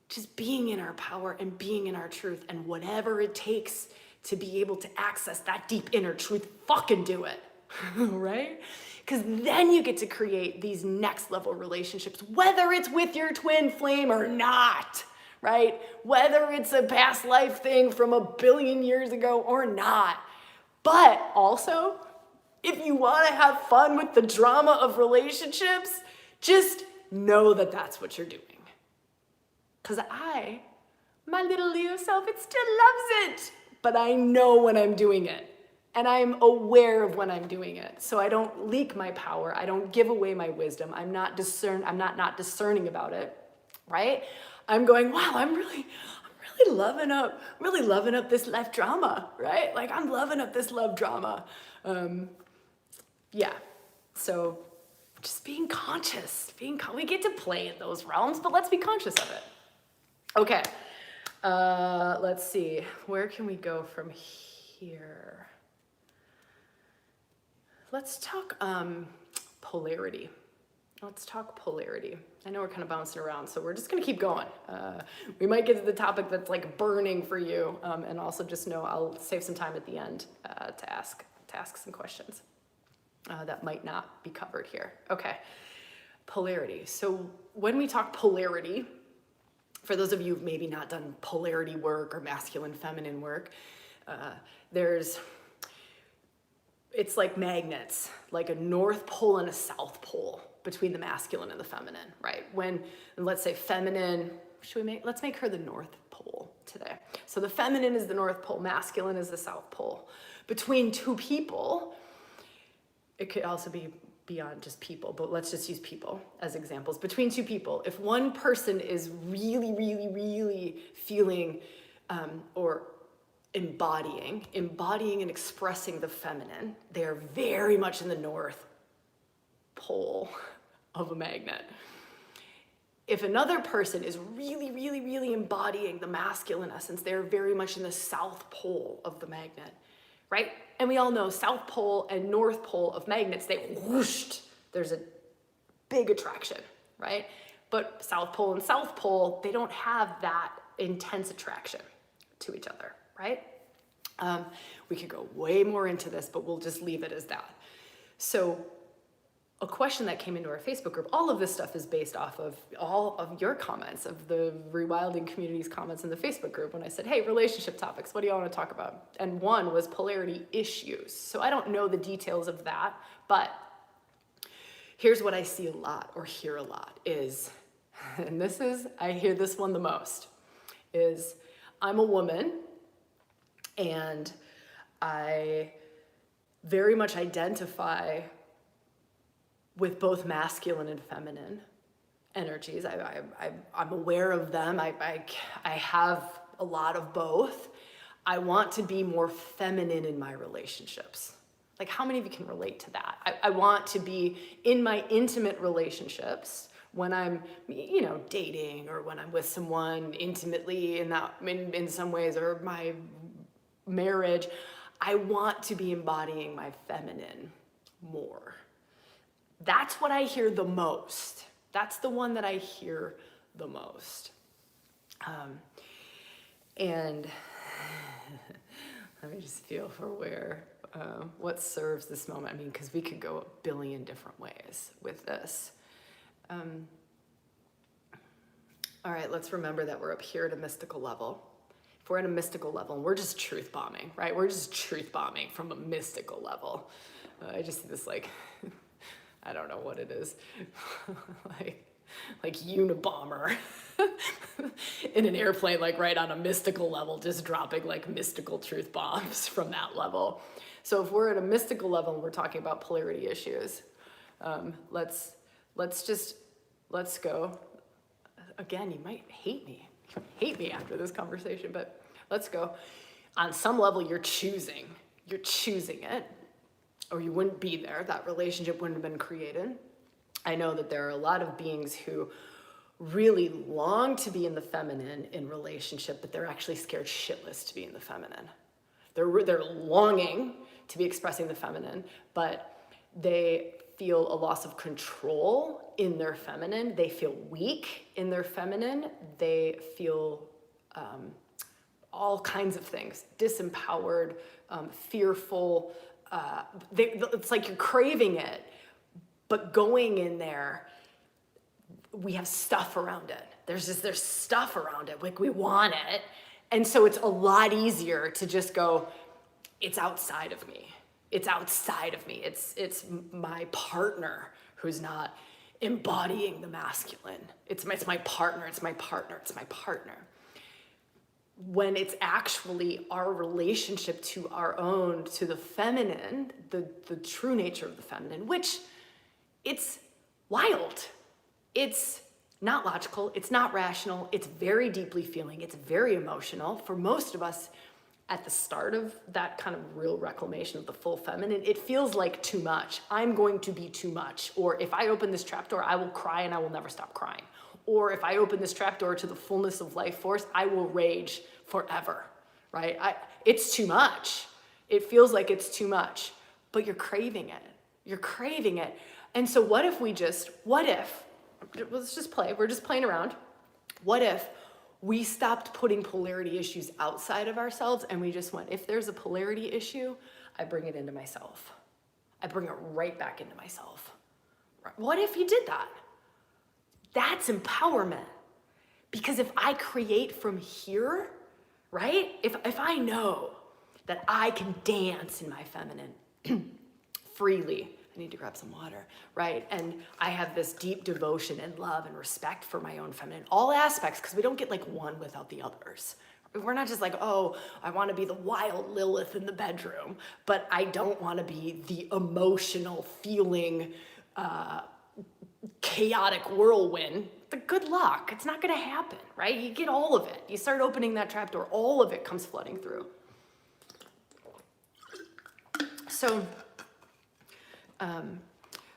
Just being in our power and being in our truth, and whatever it takes to be able to access that deep inner truth, fucking do it, right? Because then you get to create these next level relationships, whether it's with your twin flame or not, right? Whether it's a past life thing from 1 billion years ago or not. But also, if you want to have fun with the drama of relationships, just know that that's what you're doing. Because my little Leo self, it still loves it. But I know when I'm doing it. And I'm aware of when I'm doing it. So I don't leak my power. I don't give away my wisdom. I'm not discerning about it, right? I'm going, wow, I'm really loving up this life drama, right? Like, I'm loving up this love drama. Yeah. So just being conscious, we get to play in those realms, but let's be conscious of it. Okay. Let's see. Where can we go from here? Let's talk polarity. Let's talk polarity. I know we're kind of bouncing around, so we're just gonna keep going. We might get to the topic that's like burning for you, and also just know I'll save some time at the end to ask some questions that might not be covered here. Okay, polarity. So when we talk polarity, for those of you who've maybe not done polarity work or masculine feminine work, it's like magnets, like a North Pole and a South Pole between the masculine and the feminine, right? When, let's say feminine, let's make her the North Pole today. So the feminine is the North Pole, masculine is the South Pole. Between two people, it could also be beyond just people, but let's just use people as examples. Between two people, if one person is really feeling or embodying and expressing the feminine, they are very much in the North Pole of a magnet. If another person is really embodying the masculine essence, they're very much in the South Pole of the magnet, right? And we all know South Pole and North Pole of magnets, they whoosh, there's a big attraction, right? But South Pole and South Pole, they don't have that intense attraction to each other, right? We could go way more into this, but we'll just leave it as that. So a question that came into our Facebook group, all of this stuff is based off of all of your comments, of the ReWilding community's comments in the Facebook group when I said, hey, relationship topics, what do y'all want to talk about? And one was polarity issues. So I don't know the details of that, but here's what I see a lot or hear a lot is, and I hear this one the most, is I'm a woman and I very much identify with both masculine and feminine energies. I'm aware of them. I have a lot of both. I want to be more feminine in my relationships. Like, how many of you can relate to that? I want to be in my intimate relationships when I'm, dating, or when I'm with someone intimately in some ways, or my marriage. I want to be embodying my feminine more. That's what I hear the most. That's the one that I hear the most. And let me just feel for what serves this moment. I mean, because we could go a billion different ways with this. All right, let's remember that we're up here at a mystical level. If we're at a mystical level, and we're just truth bombing, right? We're just truth bombing from a mystical level. I just see this I don't know what it is, like Unabomber in an airplane, right on a mystical level, just dropping mystical truth bombs from that level. So if we're at a mystical level and we're talking about polarity issues, let's go. Again, you might hate me after this conversation, but let's go. On some level, you're choosing it, or you wouldn't be there. That relationship wouldn't have been created. I know that there are a lot of beings who really long to be in the feminine in relationship, but they're actually scared shitless to be in the feminine. They're longing to be expressing the feminine, but they feel a loss of control in their feminine. They feel weak in their feminine. They feel all kinds of things, disempowered, fearful. It's like you're craving it, but going in there, we have stuff around it. There's stuff around it, like we want it. And so it's a lot easier to just go, it's outside of me. It's outside of me. It's my partner who's not embodying the masculine. It's my partner, it's my partner, it's my partner. When it's actually our relationship to our own, to the feminine, the true nature of the feminine, which it's wild. It's not logical, it's not rational, it's very deeply feeling, it's very emotional. For most of us, at the start of that kind of real reclamation of the full feminine, it feels like too much. I'm going to be too much. Or if I open this trapdoor, I will cry and I will never stop crying. Or if I open this trapdoor to the fullness of life force, I will rage forever, right? It's too much. It feels like it's too much, but you're craving it. You're craving it. And so let's just play, we're just playing around. What if we stopped putting polarity issues outside of ourselves and we just went, if there's a polarity issue, I bring it into myself. I bring it right back into myself. What if you did that? That's empowerment. Because if I create from here, right? If I know that I can dance in my feminine freely, I need to grab some water, right? And I have this deep devotion and love and respect for my own feminine, all aspects, because we don't get like one without the others. We're not just like, oh, I want to be the wild Lilith in the bedroom, but I don't want to be the emotional, feeling, chaotic whirlwind. But good luck. It's not going to happen, right? You get all of it. You start opening that trapdoor, all of it comes flooding through.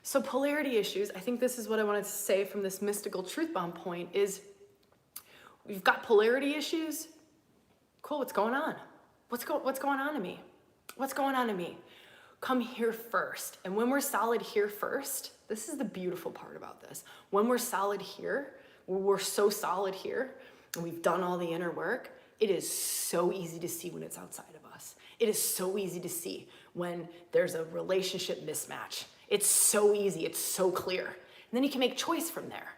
So polarity issues, I think this is what I wanted to say from this mystical truth bomb point is we've got polarity issues. Cool, what's going on? What's going on in me? What's going on in me? Come here first. And when we're solid here first, this is the beautiful part about this. When we're solid here, when we're so solid here, and we've done all the inner work, it is so easy to see when it's outside of us. It is so easy to see when there's a relationship mismatch. It's so easy, it's so clear. And then you can make choice from there.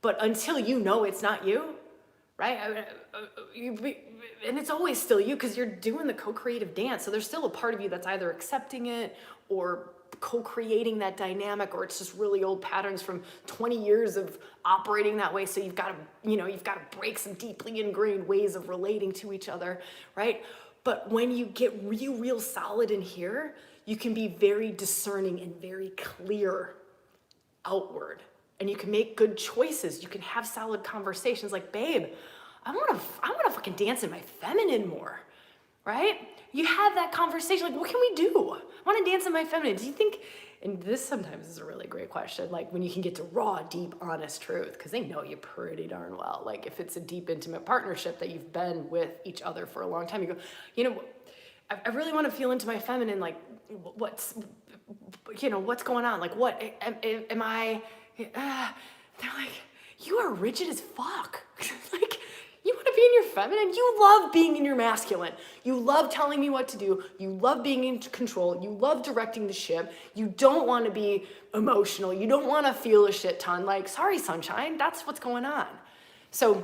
But until you know it's not you, right? And it's always still you because you're doing the co-creative dance. So there's still a part of you that's either accepting it or co-creating that dynamic, or it's just really old patterns from 20 years of operating that way. So you've got to break some deeply ingrained ways of relating to each other, right? But when you get real solid in here, you can be very discerning and very clear outward. And you can make good choices. You can have solid conversations like, babe, I want to fucking dance in my feminine more, right? You have that conversation, like, what can we do? I want to dance in my feminine. Do you think, and this sometimes is a really great question, like when you can get to raw, deep, honest truth, because they know you pretty darn well. Like if it's a deep, intimate partnership that you've been with each other for a long time, you go, I really want to feel into my feminine, like what's going on? Like what, am I, they're like, you are rigid as fuck. Like, you want to be in your feminine? You love being in your masculine. You love telling me what to do. You love being in control. You love directing the ship. You don't want to be emotional. You don't want to feel a shit ton. Like, sorry, sunshine, that's what's going on. So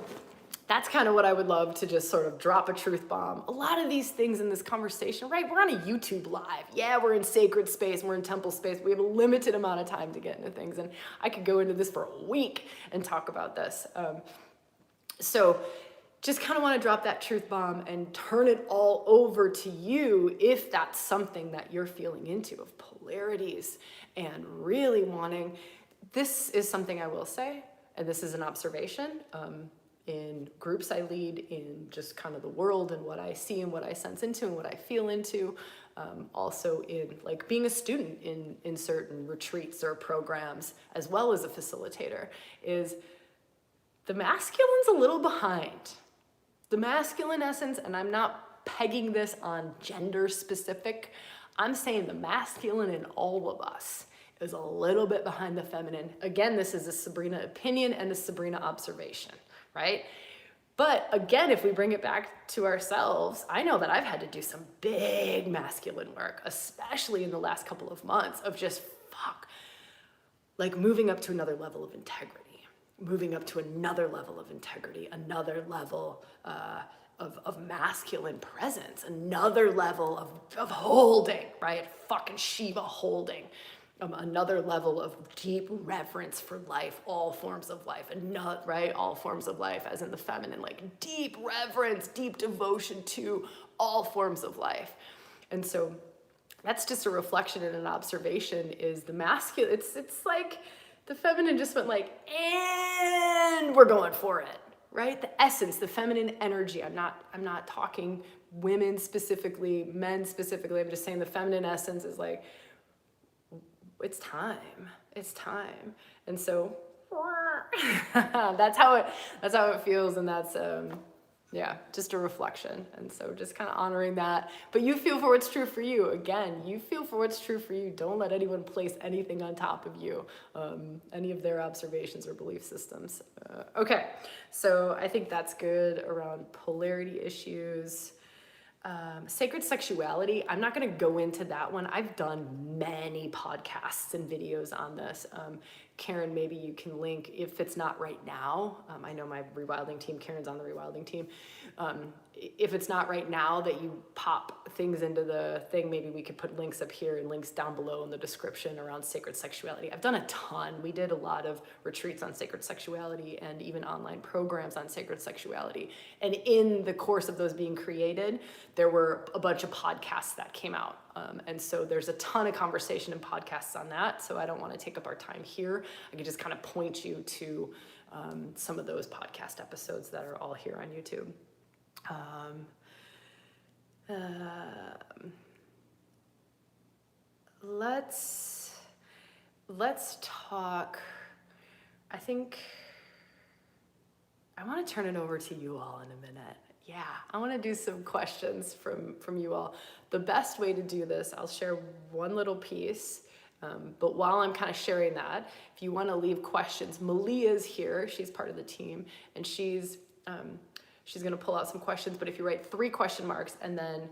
that's kind of what I would love to just sort of drop a truth bomb. A lot of these things in this conversation, right? We're on a YouTube live. Yeah, we're in sacred space. We're in temple space. We have a limited amount of time to get into things. And I could go into this for a week and talk about this. So just kind of want to drop that truth bomb and turn it all over to you if that's something that you're feeling into, of polarities and really wanting. This is something I will say, and this is an observation. In groups I lead, in just kind of the world and what I see and what I sense into and what I feel into, also in like being a student in certain retreats or programs, as well as a facilitator, is the masculine's a little behind. The masculine essence, and I'm not pegging this on gender specific, I'm saying the masculine in all of us is a little bit behind the feminine. Again, this is a Sabrina opinion and a Sabrina observation, right? But again, if we bring it back to ourselves, I know that I've had to do some big masculine work, especially in the last couple of months, of just like moving up to another level of integrity, moving up to another level of integrity, another level of masculine presence, another level of holding, right? Fucking Shiva holding. Another level of deep reverence for life, all forms of life, and not, right? All forms of life, as in the feminine, like deep reverence, deep devotion to all forms of life. And so that's just a reflection and an observation is the masculine, it's like the feminine just went like, and we're going for it, right? The essence, the feminine energy. I'm not talking women specifically, men specifically. I'm just saying the feminine essence is like, it's time. And so that's how it feels. And that's, just a reflection. And so just kind of honoring that, but you feel for what's true for you. Again, you feel for what's true for you. Don't let anyone place anything on top of you, any of their observations or belief systems. Okay. So I think that's good around polarity issues. Sacred sexuality, I'm not going to go into that one. I've done many podcasts and videos on this. Karen, maybe you can link if it's not right now. I know my ReWilding team, Karen's on the ReWilding team. If it's not right now that you pop things into the thing, maybe we could put links up here and links down below in the description around sacred sexuality. I've done a ton. We did a lot of retreats on sacred sexuality and even online programs on sacred sexuality. And in the course of those being created, there were a bunch of podcasts that came out. And so there's a ton of conversation and podcasts on that. So I don't want to take up our time here. I can just kind of point you to some of those podcast episodes that are all here on YouTube. Let's talk. I think I want to turn it over to you all in a minute. Yeah, I want to do some questions from you all. The best way to do this, I'll share one little piece. But while I'm kind of sharing that, if you want to leave questions, Malia's here. She's part of the team, and she's going to pull out some questions. But if you write 3 question marks and then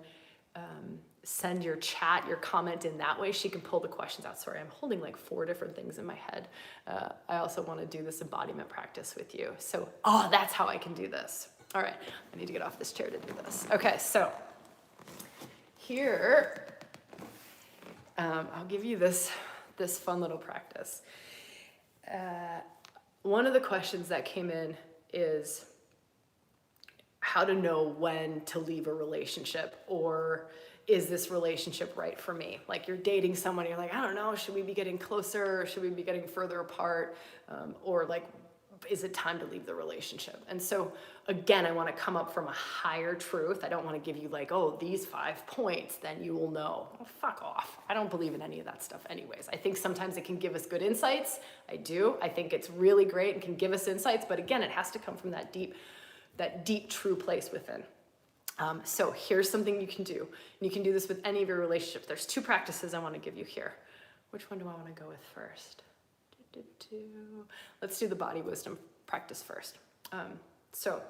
send your chat, your comment in that way, she can pull the questions out. Sorry, I'm holding like 4 different things in my head. I also want to do this embodiment practice with you. So, that's how I can do this. All right, I need to get off this chair to do this. Okay, so here, I'll give you this fun little practice. One of the questions that came in is how to know when to leave a relationship, or is this relationship right for me? Like you're dating someone, you're like, I don't know, should we be getting closer? Or should we be getting further apart? Or like, is it time to leave the relationship? And so again, I want to come up from a higher truth. I don't want to give you like, these 5 points, then you will know. Fuck off. I don't believe in any of that stuff anyways. I think sometimes it can give us good insights. I do. I think it's really great and can give us insights, but again, it has to come from that deep true place within. So here's something you can do. And you can do this with any of your relationships. There's 2 practices I want to give you here. Which one do I want to go with first? Let's do the body wisdom practice first. So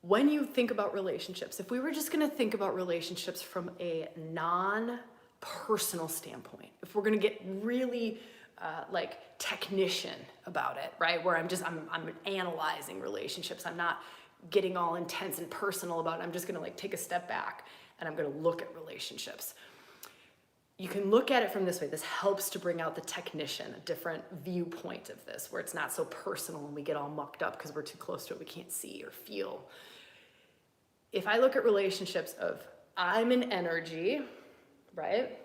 when you think about relationships, if we were just going to think about relationships from a non-personal standpoint, if we're going to get really like technician about it, right? Where I'm analyzing relationships. I'm not getting all intense and personal about it. I'm just going to like take a step back and I'm going to look at relationships. You can look at it from this way. This helps to bring out the technician, a different viewpoint of this, where it's not so personal and we get all mucked up because we're too close to it. We can't see or feel. If I look at relationships of I'm an energy, right?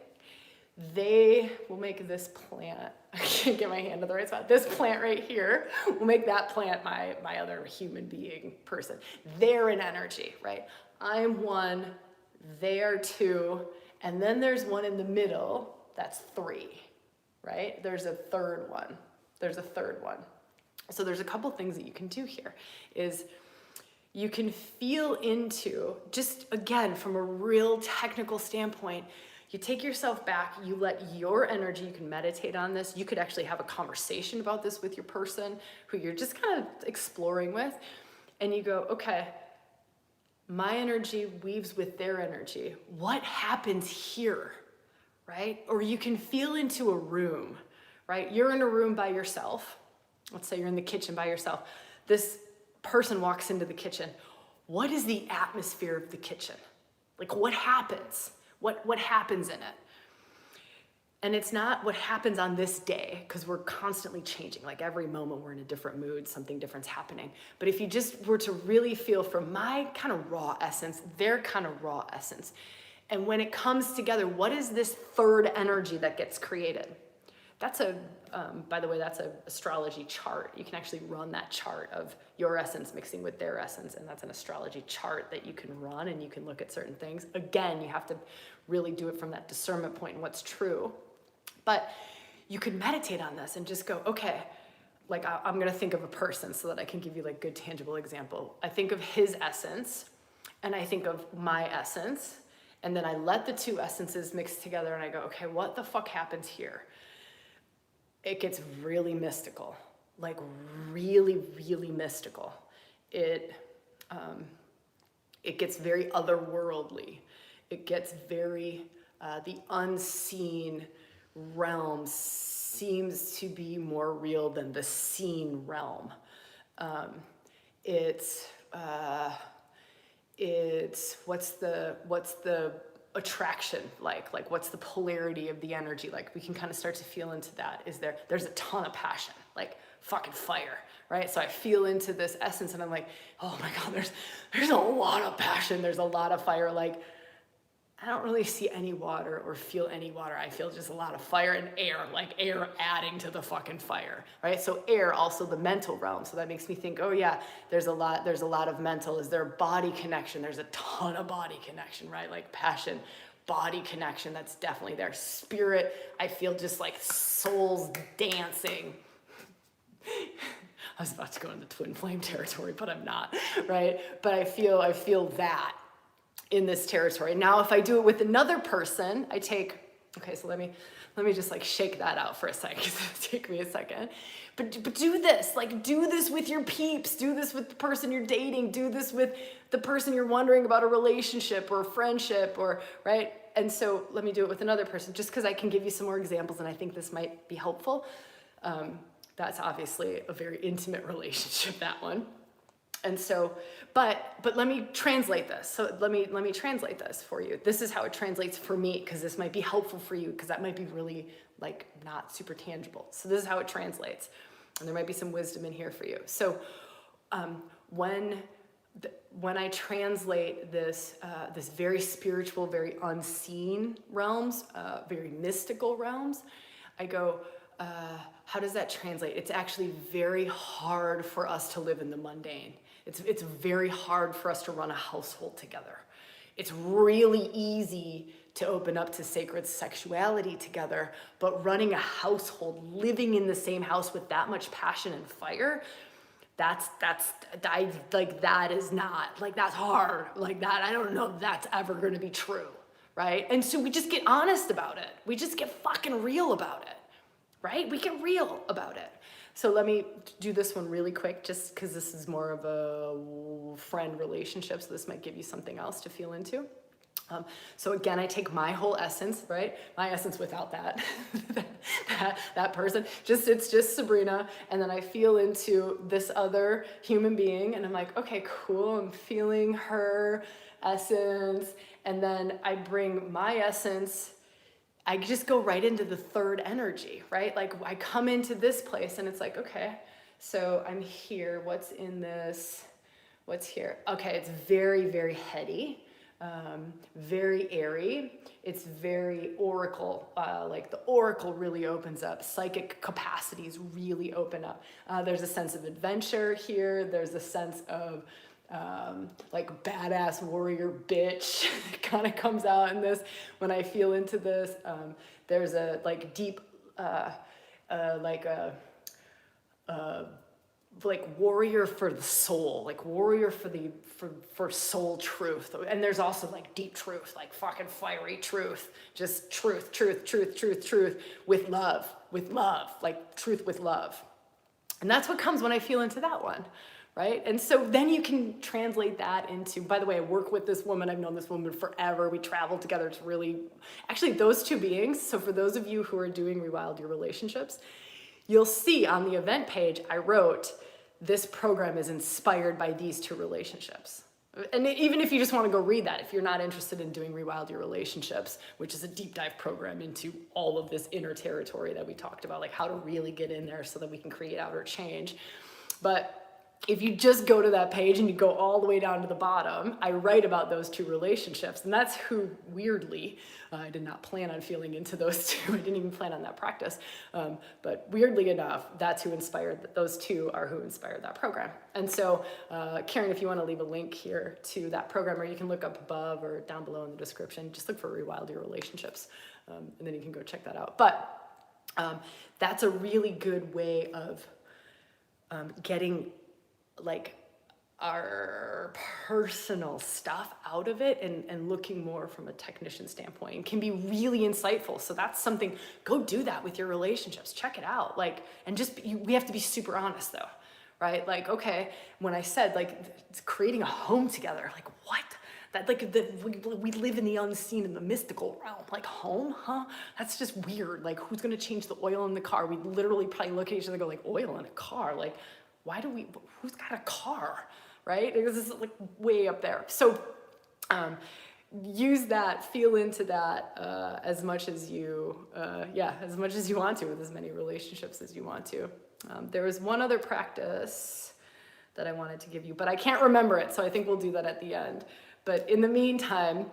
They will make this plant, I can't get my hand to the right spot, this plant right here will make that plant my other human being person. They're an energy, right? I'm 1, they are 2, and then there's one in the middle, that's 3, right? There's a third one. So there's a couple things that you can do here is you can feel into, just again, from a real technical standpoint, you take yourself back, you let your energy, you can meditate on this. You could actually have a conversation about this with your person who you're just kind of exploring with. And you go, okay, my energy weaves with their energy. What happens here, right? Or you can feel into a room, right? You're in a room by yourself. Let's say you're in the kitchen by yourself. This person walks into the kitchen. What is the atmosphere of the kitchen? Like what happens? What happens in it? And it's not what happens on this day, because we're constantly changing. Like every moment we're in a different mood, something different's happening. But if you just were to really feel from my kind of raw essence, their kind of raw essence, and when it comes together, what is this third energy that gets created? That's by the way, that's an astrology chart. You can actually run that chart of your essence mixing with their essence, and that's an astrology chart that you can run, and you can look at certain things. Again, you have to really do it from that discernment point and what's true. But you could meditate on this and just go, okay, like I'm gonna think of a person so that I can give you like good tangible example. I think of his essence and I think of my essence, and then I let the two essences mix together and I go, okay, what the fuck happens here? It gets really mystical, like really, really mystical. It gets very otherworldly. It gets very, the unseen realm seems to be more real than the seen realm. It's what's the attraction like what's the polarity of the energy, like we can kind of start to feel into that. There's a ton of passion, like fucking fire, right? So I feel into this essence and I'm like, oh my god, there's a lot of passion, there's a lot of fire. Like I don't really see any water or feel any water. I feel just a lot of fire and air, like air adding to the fucking fire, right? So air, also the mental realm. So that makes me think, oh yeah, there's a lot of mental. Is there body connection? There's a ton of body connection, right? Like passion, body connection, that's definitely there. Spirit, I feel just like souls dancing. I was about to go into twin flame territory, but I'm not, right? But I feel that in this territory. Now, if I do it with another person, okay, so let me just like shake that out for a second, because it'll take me a second. But do this, like do this with your peeps, do this with the person you're dating, do this with the person you're wondering about a relationship or a friendship, or, right? And so let me do it with another person, just because I can give you some more examples and I think this might be helpful. That's obviously a very intimate relationship, that one. And so, but let me translate this. So let me translate this for you. This is how it translates for me, because this might be helpful for you, because that might be really like not super tangible. So this is how it translates. And there might be some wisdom in here for you. So when I translate this, this very spiritual, very unseen realms, very mystical realms, I go, how does that translate? It's actually very hard for us to live in the mundane. It's very hard for us to run a household together. It's really easy to open up to sacred sexuality together, but running a household, living in the same house with that much passion and fire, that's hard. Like that, I don't know if that's ever gonna be true, right? And so we just get honest about it. We just get fucking real about it, right? We get real about it. So let me do this one really quick, just because this is more of a friend relationship, so this might give you something else to feel into. So again, I take my whole essence, right? My essence without that, that person. It's just Sabrina, and then I feel into this other human being, and I'm like, okay, cool, I'm feeling her essence, and then I bring my essence. I just go right into the third energy, right? Like I come into this place and it's like, okay, so I'm here. What's in this? What's here? Okay, it's very, very heady, very airy. It's very oracle, like the oracle really opens up. Psychic capacities really open up. There's a sense of adventure here. There's a sense of like badass warrior bitch kind of comes out in this when I feel into this. There's a like deep like a like warrior for the soul, like warrior for soul truth. And there's also like deep truth, like fucking fiery truth, just truth with love, like truth with love. And that's what comes when I feel into that one, right? And so then you can translate that into, by the way, I work with this woman. I've known this woman forever. We traveled together to really, actually those two beings. So for those of you who are doing Rewild Your Relationships, you'll see on the event page, I wrote, this program is inspired by these two relationships. And even if you just want to go read that, if you're not interested in doing Rewild Your Relationships, which is a deep dive program into all of this inner territory that we talked about, like how to really get in there so that we can create outer change. But if you just go to that page and you go all the way down to the bottom, I write about those two relationships. And that's who, weirdly, I did not plan on feeling into those two. I didn't even plan on that practice. But weirdly enough, that's who inspired, those two are who inspired that program. And so, Karen, if you want to leave a link here to that program, or you can look up above or down below in the description, just look for Rewild Your Relationships. And then you can go check that out. But that's a really good way of getting like our personal stuff out of it and looking more from a technician standpoint, and can be really insightful. So that's something, go do that with your relationships, check it out. Like, and just, we have to be super honest though, right? Like, okay, when I said like it's creating a home together, like what? That like we live in the unseen and the mystical realm, like home, huh? That's just weird. Like who's gonna change the oil in the car? We literally probably look at each other and go like, oil in a car? Like, who's got a car, right? Because this is like way up there. So use that, feel into that as much as you want to, with as many relationships as you want to. There was one other practice that I wanted to give you, but I can't remember it, so I think we'll do that at the end. But in the meantime,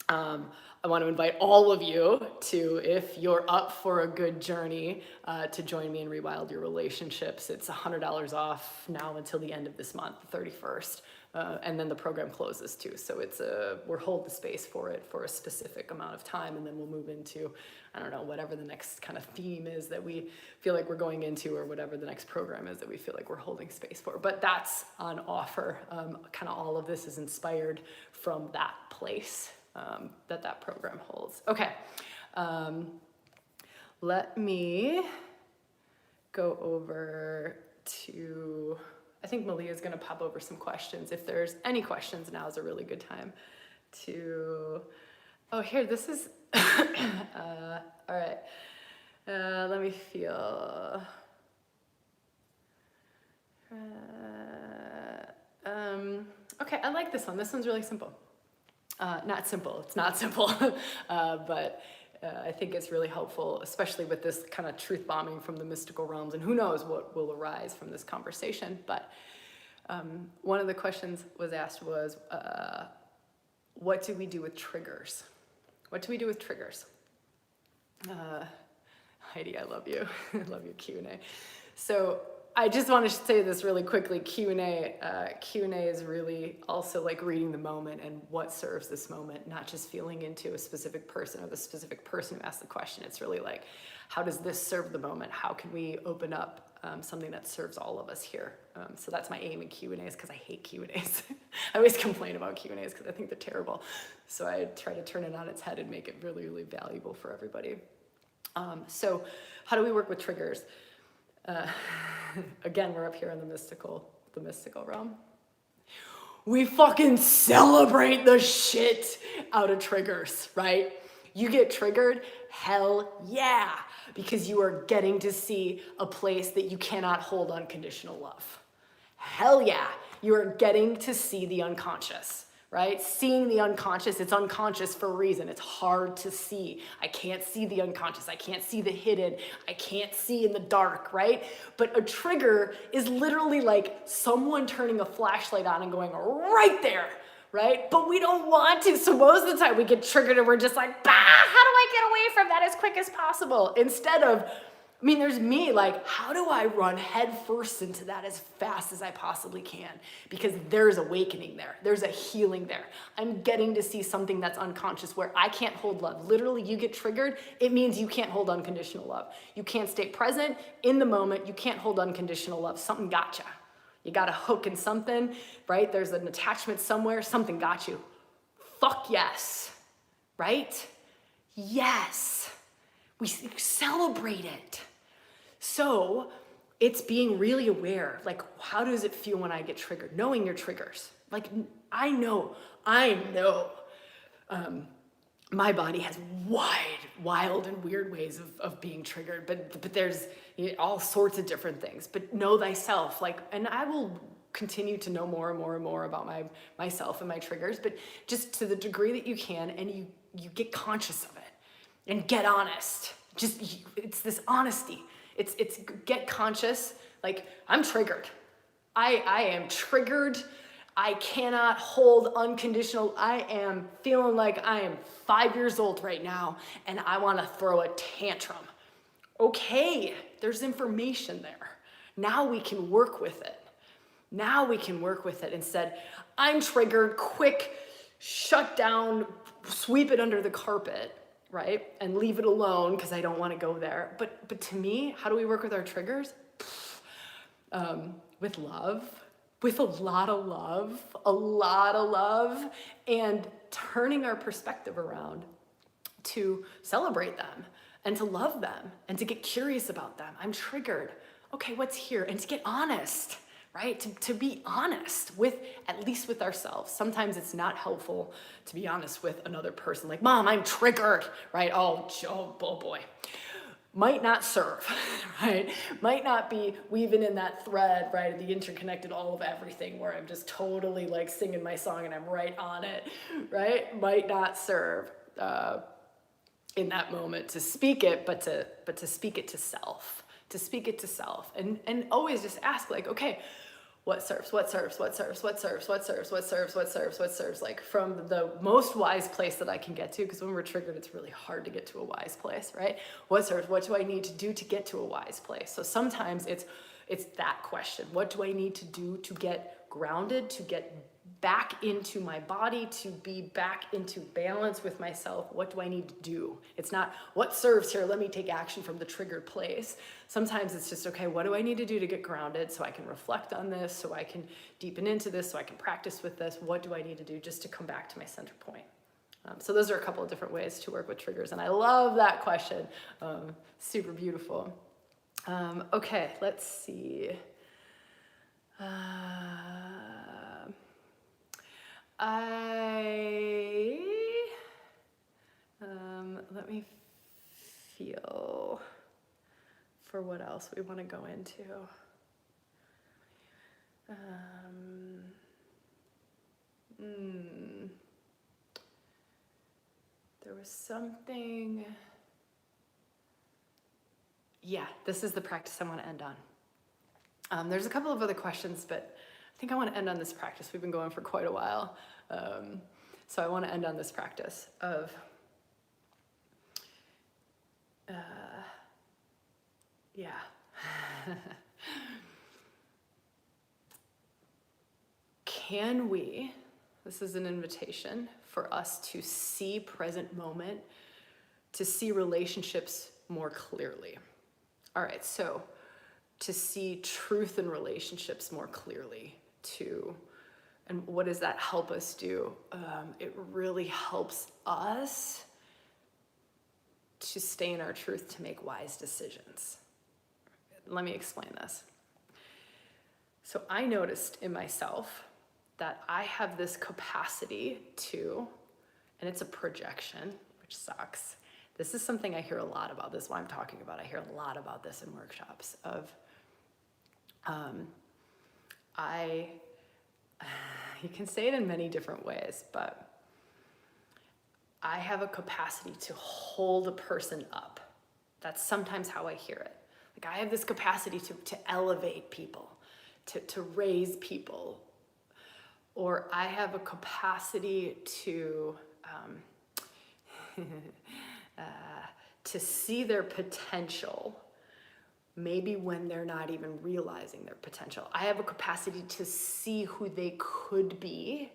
I want to invite all of you to, if you're up for a good journey, to join me in Rewild Your Relationships. It's $100 off now until the end of this month, the 31st. And then the program closes too. So we're holding space for it for a specific amount of time. And then we'll move into, I don't know, whatever the next kind of theme is that we feel like we're going into, or whatever the next program is that we feel like we're holding space for. But that's on offer. Kind of all of this is inspired from that place. That program holds. Okay, let me go over to, I think Malia's gonna pop over some questions. If there's any questions, now is a really good time to, oh here, this is, all right, let me feel, okay, I like this one. This one's really simple. Not simple, it's not simple, but I think it's really helpful, especially with this kind of truth bombing from the mystical realms, and who knows what will arise from this conversation. But one of the questions was asked was, what do we do with triggers? What do we do with triggers? Heidi, I love you. I love your Q&A. So I just want to say this really quickly. Q&A is really also like reading the moment and what serves this moment, not just feeling into a specific person or the specific person who asked the question. It's really like, how does this serve the moment? How can we open up something that serves all of us here? So that's my aim in Q&As, because I hate Q&As. I always complain about Q&As because I think they're terrible. So I try to turn it on its head and make it really, really valuable for everybody. So how do we work with triggers? Again, we're up here in the mystical realm. We fucking celebrate the shit out of triggers, right? You get triggered, hell yeah, because you are getting to see a place that you cannot hold unconditional love. Hell yeah, you are getting to see the unconscious. Right? Seeing the unconscious, it's unconscious for a reason. It's hard to see. I can't see the unconscious. I can't see the hidden. I can't see in the dark, right? But a trigger is literally like someone turning a flashlight on and going right there, right? But we don't want to. So most of the time we get triggered and we're just like, bah, how do I get away from that as quick as possible? Instead of, I mean, there's me, like, how do I run head first into that as fast as I possibly can? Because there's awakening there. There's a healing there. I'm getting to see something that's unconscious where I can't hold love. Literally, you get triggered, it means you can't hold unconditional love. You can't stay present in the moment. You can't hold unconditional love. Something gotcha, You got a hook in something, right? There's an attachment somewhere, something got you. Fuck yes, right? Yes, we celebrate it. So it's being really aware, like, how does it feel when I get triggered? Knowing your triggers. Like, I know, my body has wild and weird ways of being triggered, but there's all sorts of different things. But know thyself, like, and I will continue to know more and more and more about myself and my triggers, but just to the degree that you can, and you get conscious of it and get honest. It's this honesty. It's get conscious. Like, I'm triggered. I am triggered. I cannot hold unconditional. I am feeling like I am 5 years old right now and I want to throw a tantrum. Okay, there's information there. Now we can work with it. Instead, I'm triggered, quick, shut down, sweep it under the carpet, right? And leave it alone because I don't want to go there. But to me, how do we work with our triggers? With love. With a lot of love, and turning our perspective around to celebrate them and to love them and to get curious about them. I'm triggered. Okay, what's here? And to get honest, right? To be honest at least with ourselves. Sometimes it's not helpful to be honest with another person. Like, Mom, I'm triggered, right? Oh boy. Might not serve, right? Might not be weaving in that thread, right? The interconnected all of everything where I'm just totally like singing my song and I'm right on it, right? Might not serve in that moment to speak it, but to speak it to self, and always just ask, like, okay, what serves, like, from the most wise place that I can get to, because when we're triggered, it's really hard to get to a wise place, right? What serves? What do I need to do to get to a wise place? So sometimes it's that question. What do I need to do to get grounded, to get back into my body, to be back into balance with myself? What do I need to do? It's not what serves here, let me take action from the triggered place. Sometimes it's just, okay, what do I need to do to get grounded so I can reflect on this, so I can deepen into this, so I can practice with this? What do I need to do just to come back to my center point? So those are a couple of different ways to work with triggers, and I love that question. Super beautiful. Okay, let's see. Let me feel for what else we want to go into. There was something. Yeah, this is the practice I want to end on. There's a couple of other questions, but I think I want to end on this practice. We've been going for quite a while. So I want to end on this practice of can we, this is an invitation for us to see present moment, to see relationships more clearly. All right, so to see truth in relationships more clearly, and what does that help us do? It really helps us to stay in our truth, to make wise decisions. Let me explain this. So I noticed in myself that I have this capacity to, and it's a projection, which sucks. This is something I hear a lot about. This is what I'm talking about. I hear a lot about this in workshops of, you can say it in many different ways, but I have a capacity to hold a person up. That's sometimes how I hear it. Like, I have this capacity to elevate people, to raise people, or I have a capacity to see their potential, maybe when they're not even realizing their potential. I have a capacity to see who they could be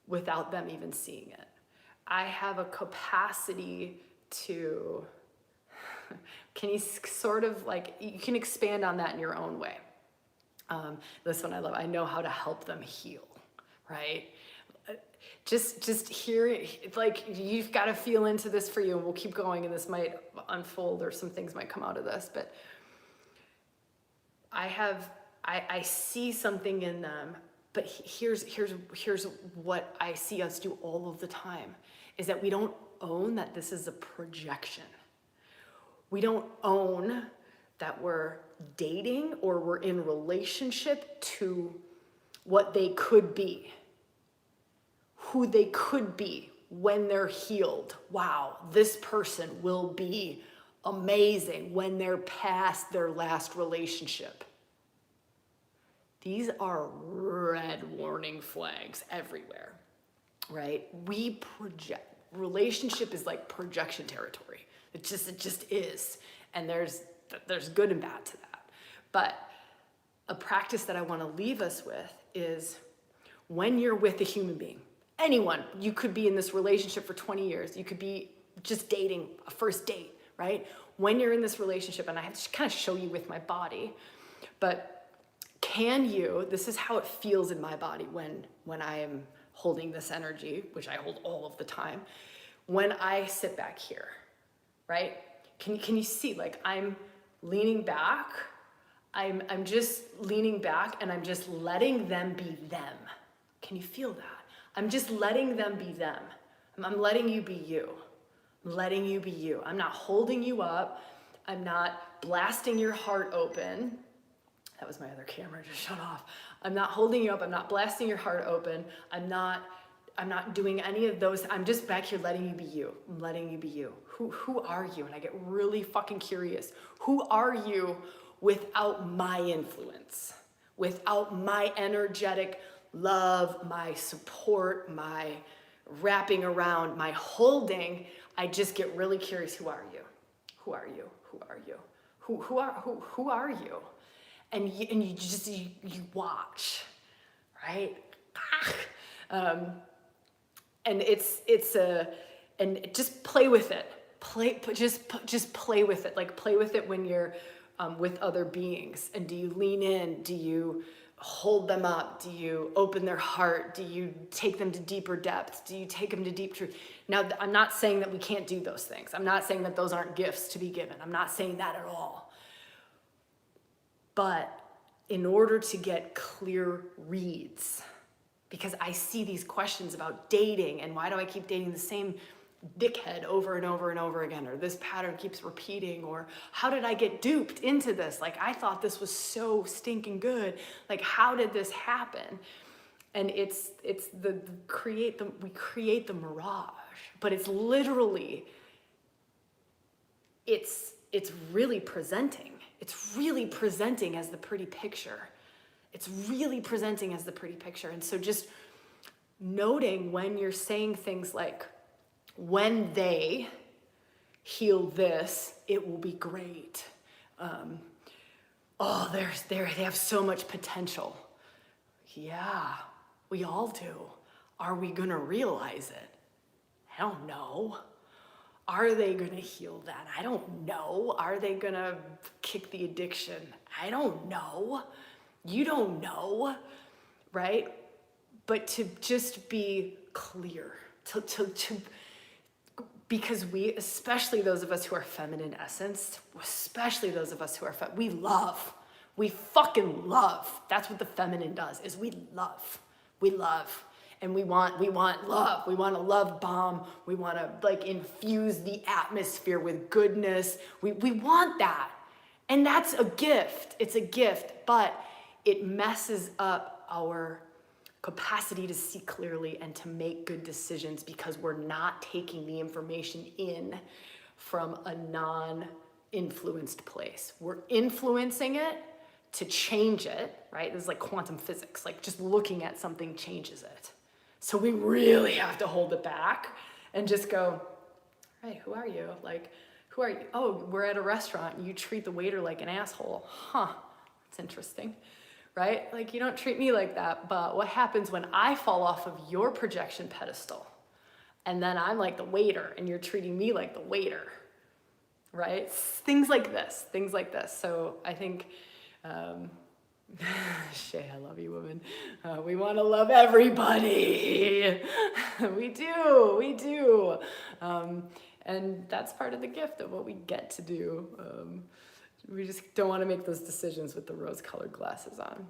without them even seeing it. I have a capacity to, can you sort of like, you can expand on that in your own way. This one I love. I know how to help them heal, right? Just hear it, like you've got to feel into this for you, and we'll keep going, and this might unfold or some things might come out of this, but I see something in them, but here's what I see us do all of the time, is that we don't own that this is a projection. We don't own that we're dating or we're in relationship to what they could be, who they could be when they're healed. Wow, this person will be amazing when they're past their last relationship. These are red warning flags everywhere, right? We project. Relationship is like projection territory. It just is. And there's good and bad to that. But a practice that I want to leave us with is when you're with a human being, anyone, you could be in this relationship for 20 years. You could be just dating, a first date, right? When you're in this relationship, and I have to kind of show you with my body, but this is how it feels in my body when I am holding this energy, which I hold all of the time, when I sit back here, right? Can you see, like, I'm leaning back, I'm just leaning back, and I'm just letting them be them. Can you feel that? I'm just letting them be them. I'm letting you be you. I'm letting you be you. I'm not holding you up. I'm not blasting your heart open. That was my other camera, just shut off. I'm not holding you up. I'm not blasting your heart open. I'm not doing any of those. I'm just back here letting you be you. I'm letting you be you. Who are you? And I get really fucking curious. Who are you without my influence? Without my energetic love, my support, my wrapping around, my holding? I just get really curious. Who are you? Who are you? Who are you? Who are you? And you watch, right? And and just play with it. Just play with it. Like, play with it when you're with other beings. And do you lean in? Do you hold them up? Do you open their heart? Do you take them to deeper depths? Do you take them to deep truth? Now, I'm not saying that we can't do those things. I'm not saying that those aren't gifts to be given. I'm not saying that at all. But in order to get clear reads, because I see these questions about dating and why do I keep dating the same dickhead over and over and over again, or this pattern keeps repeating, or how did I get duped into this? Like, I thought this was so stinking good. Like, how did this happen? And we create the mirage, but it's literally, it's really presenting. It's really presenting as the pretty picture. It's really presenting as the pretty picture. And so just noting when you're saying things like, when they heal this, it will be great. They have so much potential. Yeah, we all do. Are we gonna realize it? I don't know. Are they gonna heal that? I don't know. Are they gonna kick the addiction? I don't know. You don't know, right? But to just be clear, because we, especially those of us who are feminine essence, especially those of us who are we fucking love. That's what the feminine does, is we love. And we want love. We want a love bomb. We want to, like, infuse the atmosphere with goodness. We want that. And that's a gift. It's a gift, but it messes up our capacity to see clearly and to make good decisions because we're not taking the information in from a non-influenced place. We're influencing it to change it, right? This is like quantum physics. Like, just looking at something changes it. So we really have to hold it back and just go, hey, who are you? Like, who are you? Oh, we're at a restaurant and you treat the waiter like an asshole. Huh, that's interesting, right? Like, you don't treat me like that, but what happens when I fall off of your projection pedestal and then I'm like the waiter and you're treating me like the waiter, right? Things like this. So I think Shay, I love you, woman. We want to love everybody. We do. And that's part of the gift of what we get to do. We just don't want to make those decisions with the rose-colored glasses on.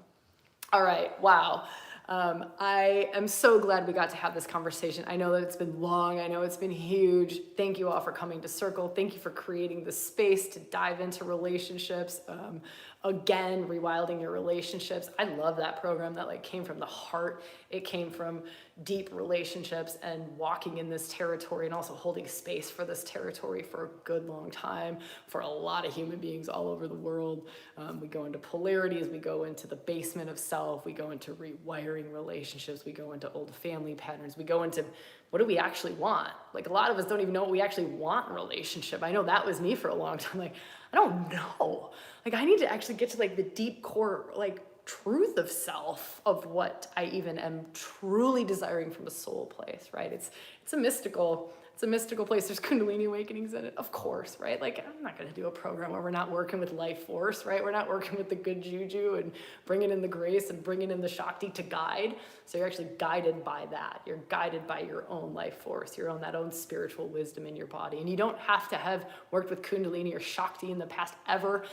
All right, wow. I am so glad we got to have this conversation. I know that it's been long. I know it's been huge. Thank you all for coming to Circle. Thank you for creating the space to dive into relationships. Again, rewilding your relationships. I love that program that like came from the heart. It came from deep relationships and walking in this territory and also holding space for this territory for a good long time for a lot of human beings all over the world. We go into polarity as we go into the basement of self. We go into rewiring relationships. We go into old family patterns. We go into what do we actually want? Like a lot of us don't even know what we actually want in a relationship. I know that was me for a long time. Like, I don't know. Like I need to actually get to like the deep core, like truth of self of what I even am truly desiring from a soul place, right? It's a mystical place. There's Kundalini awakenings in it, of course, right? Like I'm not going to do a program where we're not working with life force, right? We're not working with the good juju and bringing in the grace and bringing in the Shakti to guide. So you're actually guided by that. You're guided by your own life force, that own spiritual wisdom in your body. And you don't have to have worked with Kundalini or Shakti in the past ever.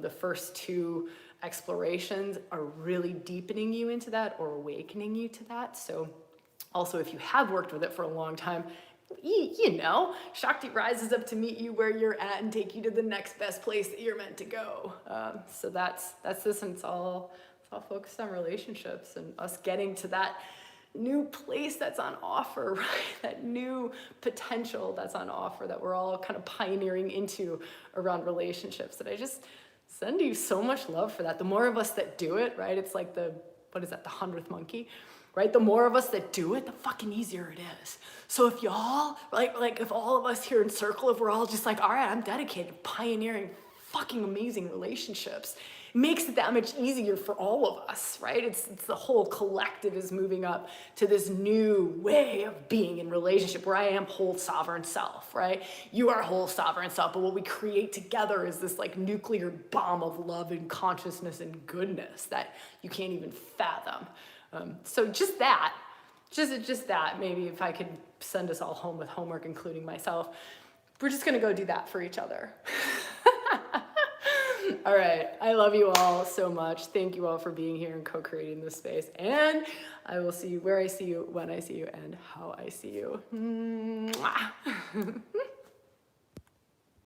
The first two explorations are really deepening you into that or awakening you to that. So also if you have worked with it for a long time, Shakti rises up to meet you where you're at and take you to the next best place that you're meant to go. So that's this, and it's all focused on relationships and us getting to that new place that's on offer, right? That new potential that's on offer that we're all kind of pioneering into around relationships. That I just send you so much love for that. The more of us that do it, right? It's like the 100th monkey, right? The more of us that do it, the fucking easier it is. So if y'all, like if all of us here in Circle, if we're all just like, all right, I'm dedicated to pioneering fucking amazing relationships, it makes it that much easier for all of us, right? It's the whole collective is moving up to this new way of being in relationship where I am whole sovereign self, right? You are whole sovereign self, but what we create together is this like nuclear bomb of love and consciousness and goodness that you can't even fathom. So just that, maybe if I could send us all home with homework, including myself, we're just gonna go do that for each other. All right, I love you all so much. Thank you all for being here and co-creating this space. And I will see you where I see you, when I see you, and how I see you. Mwah.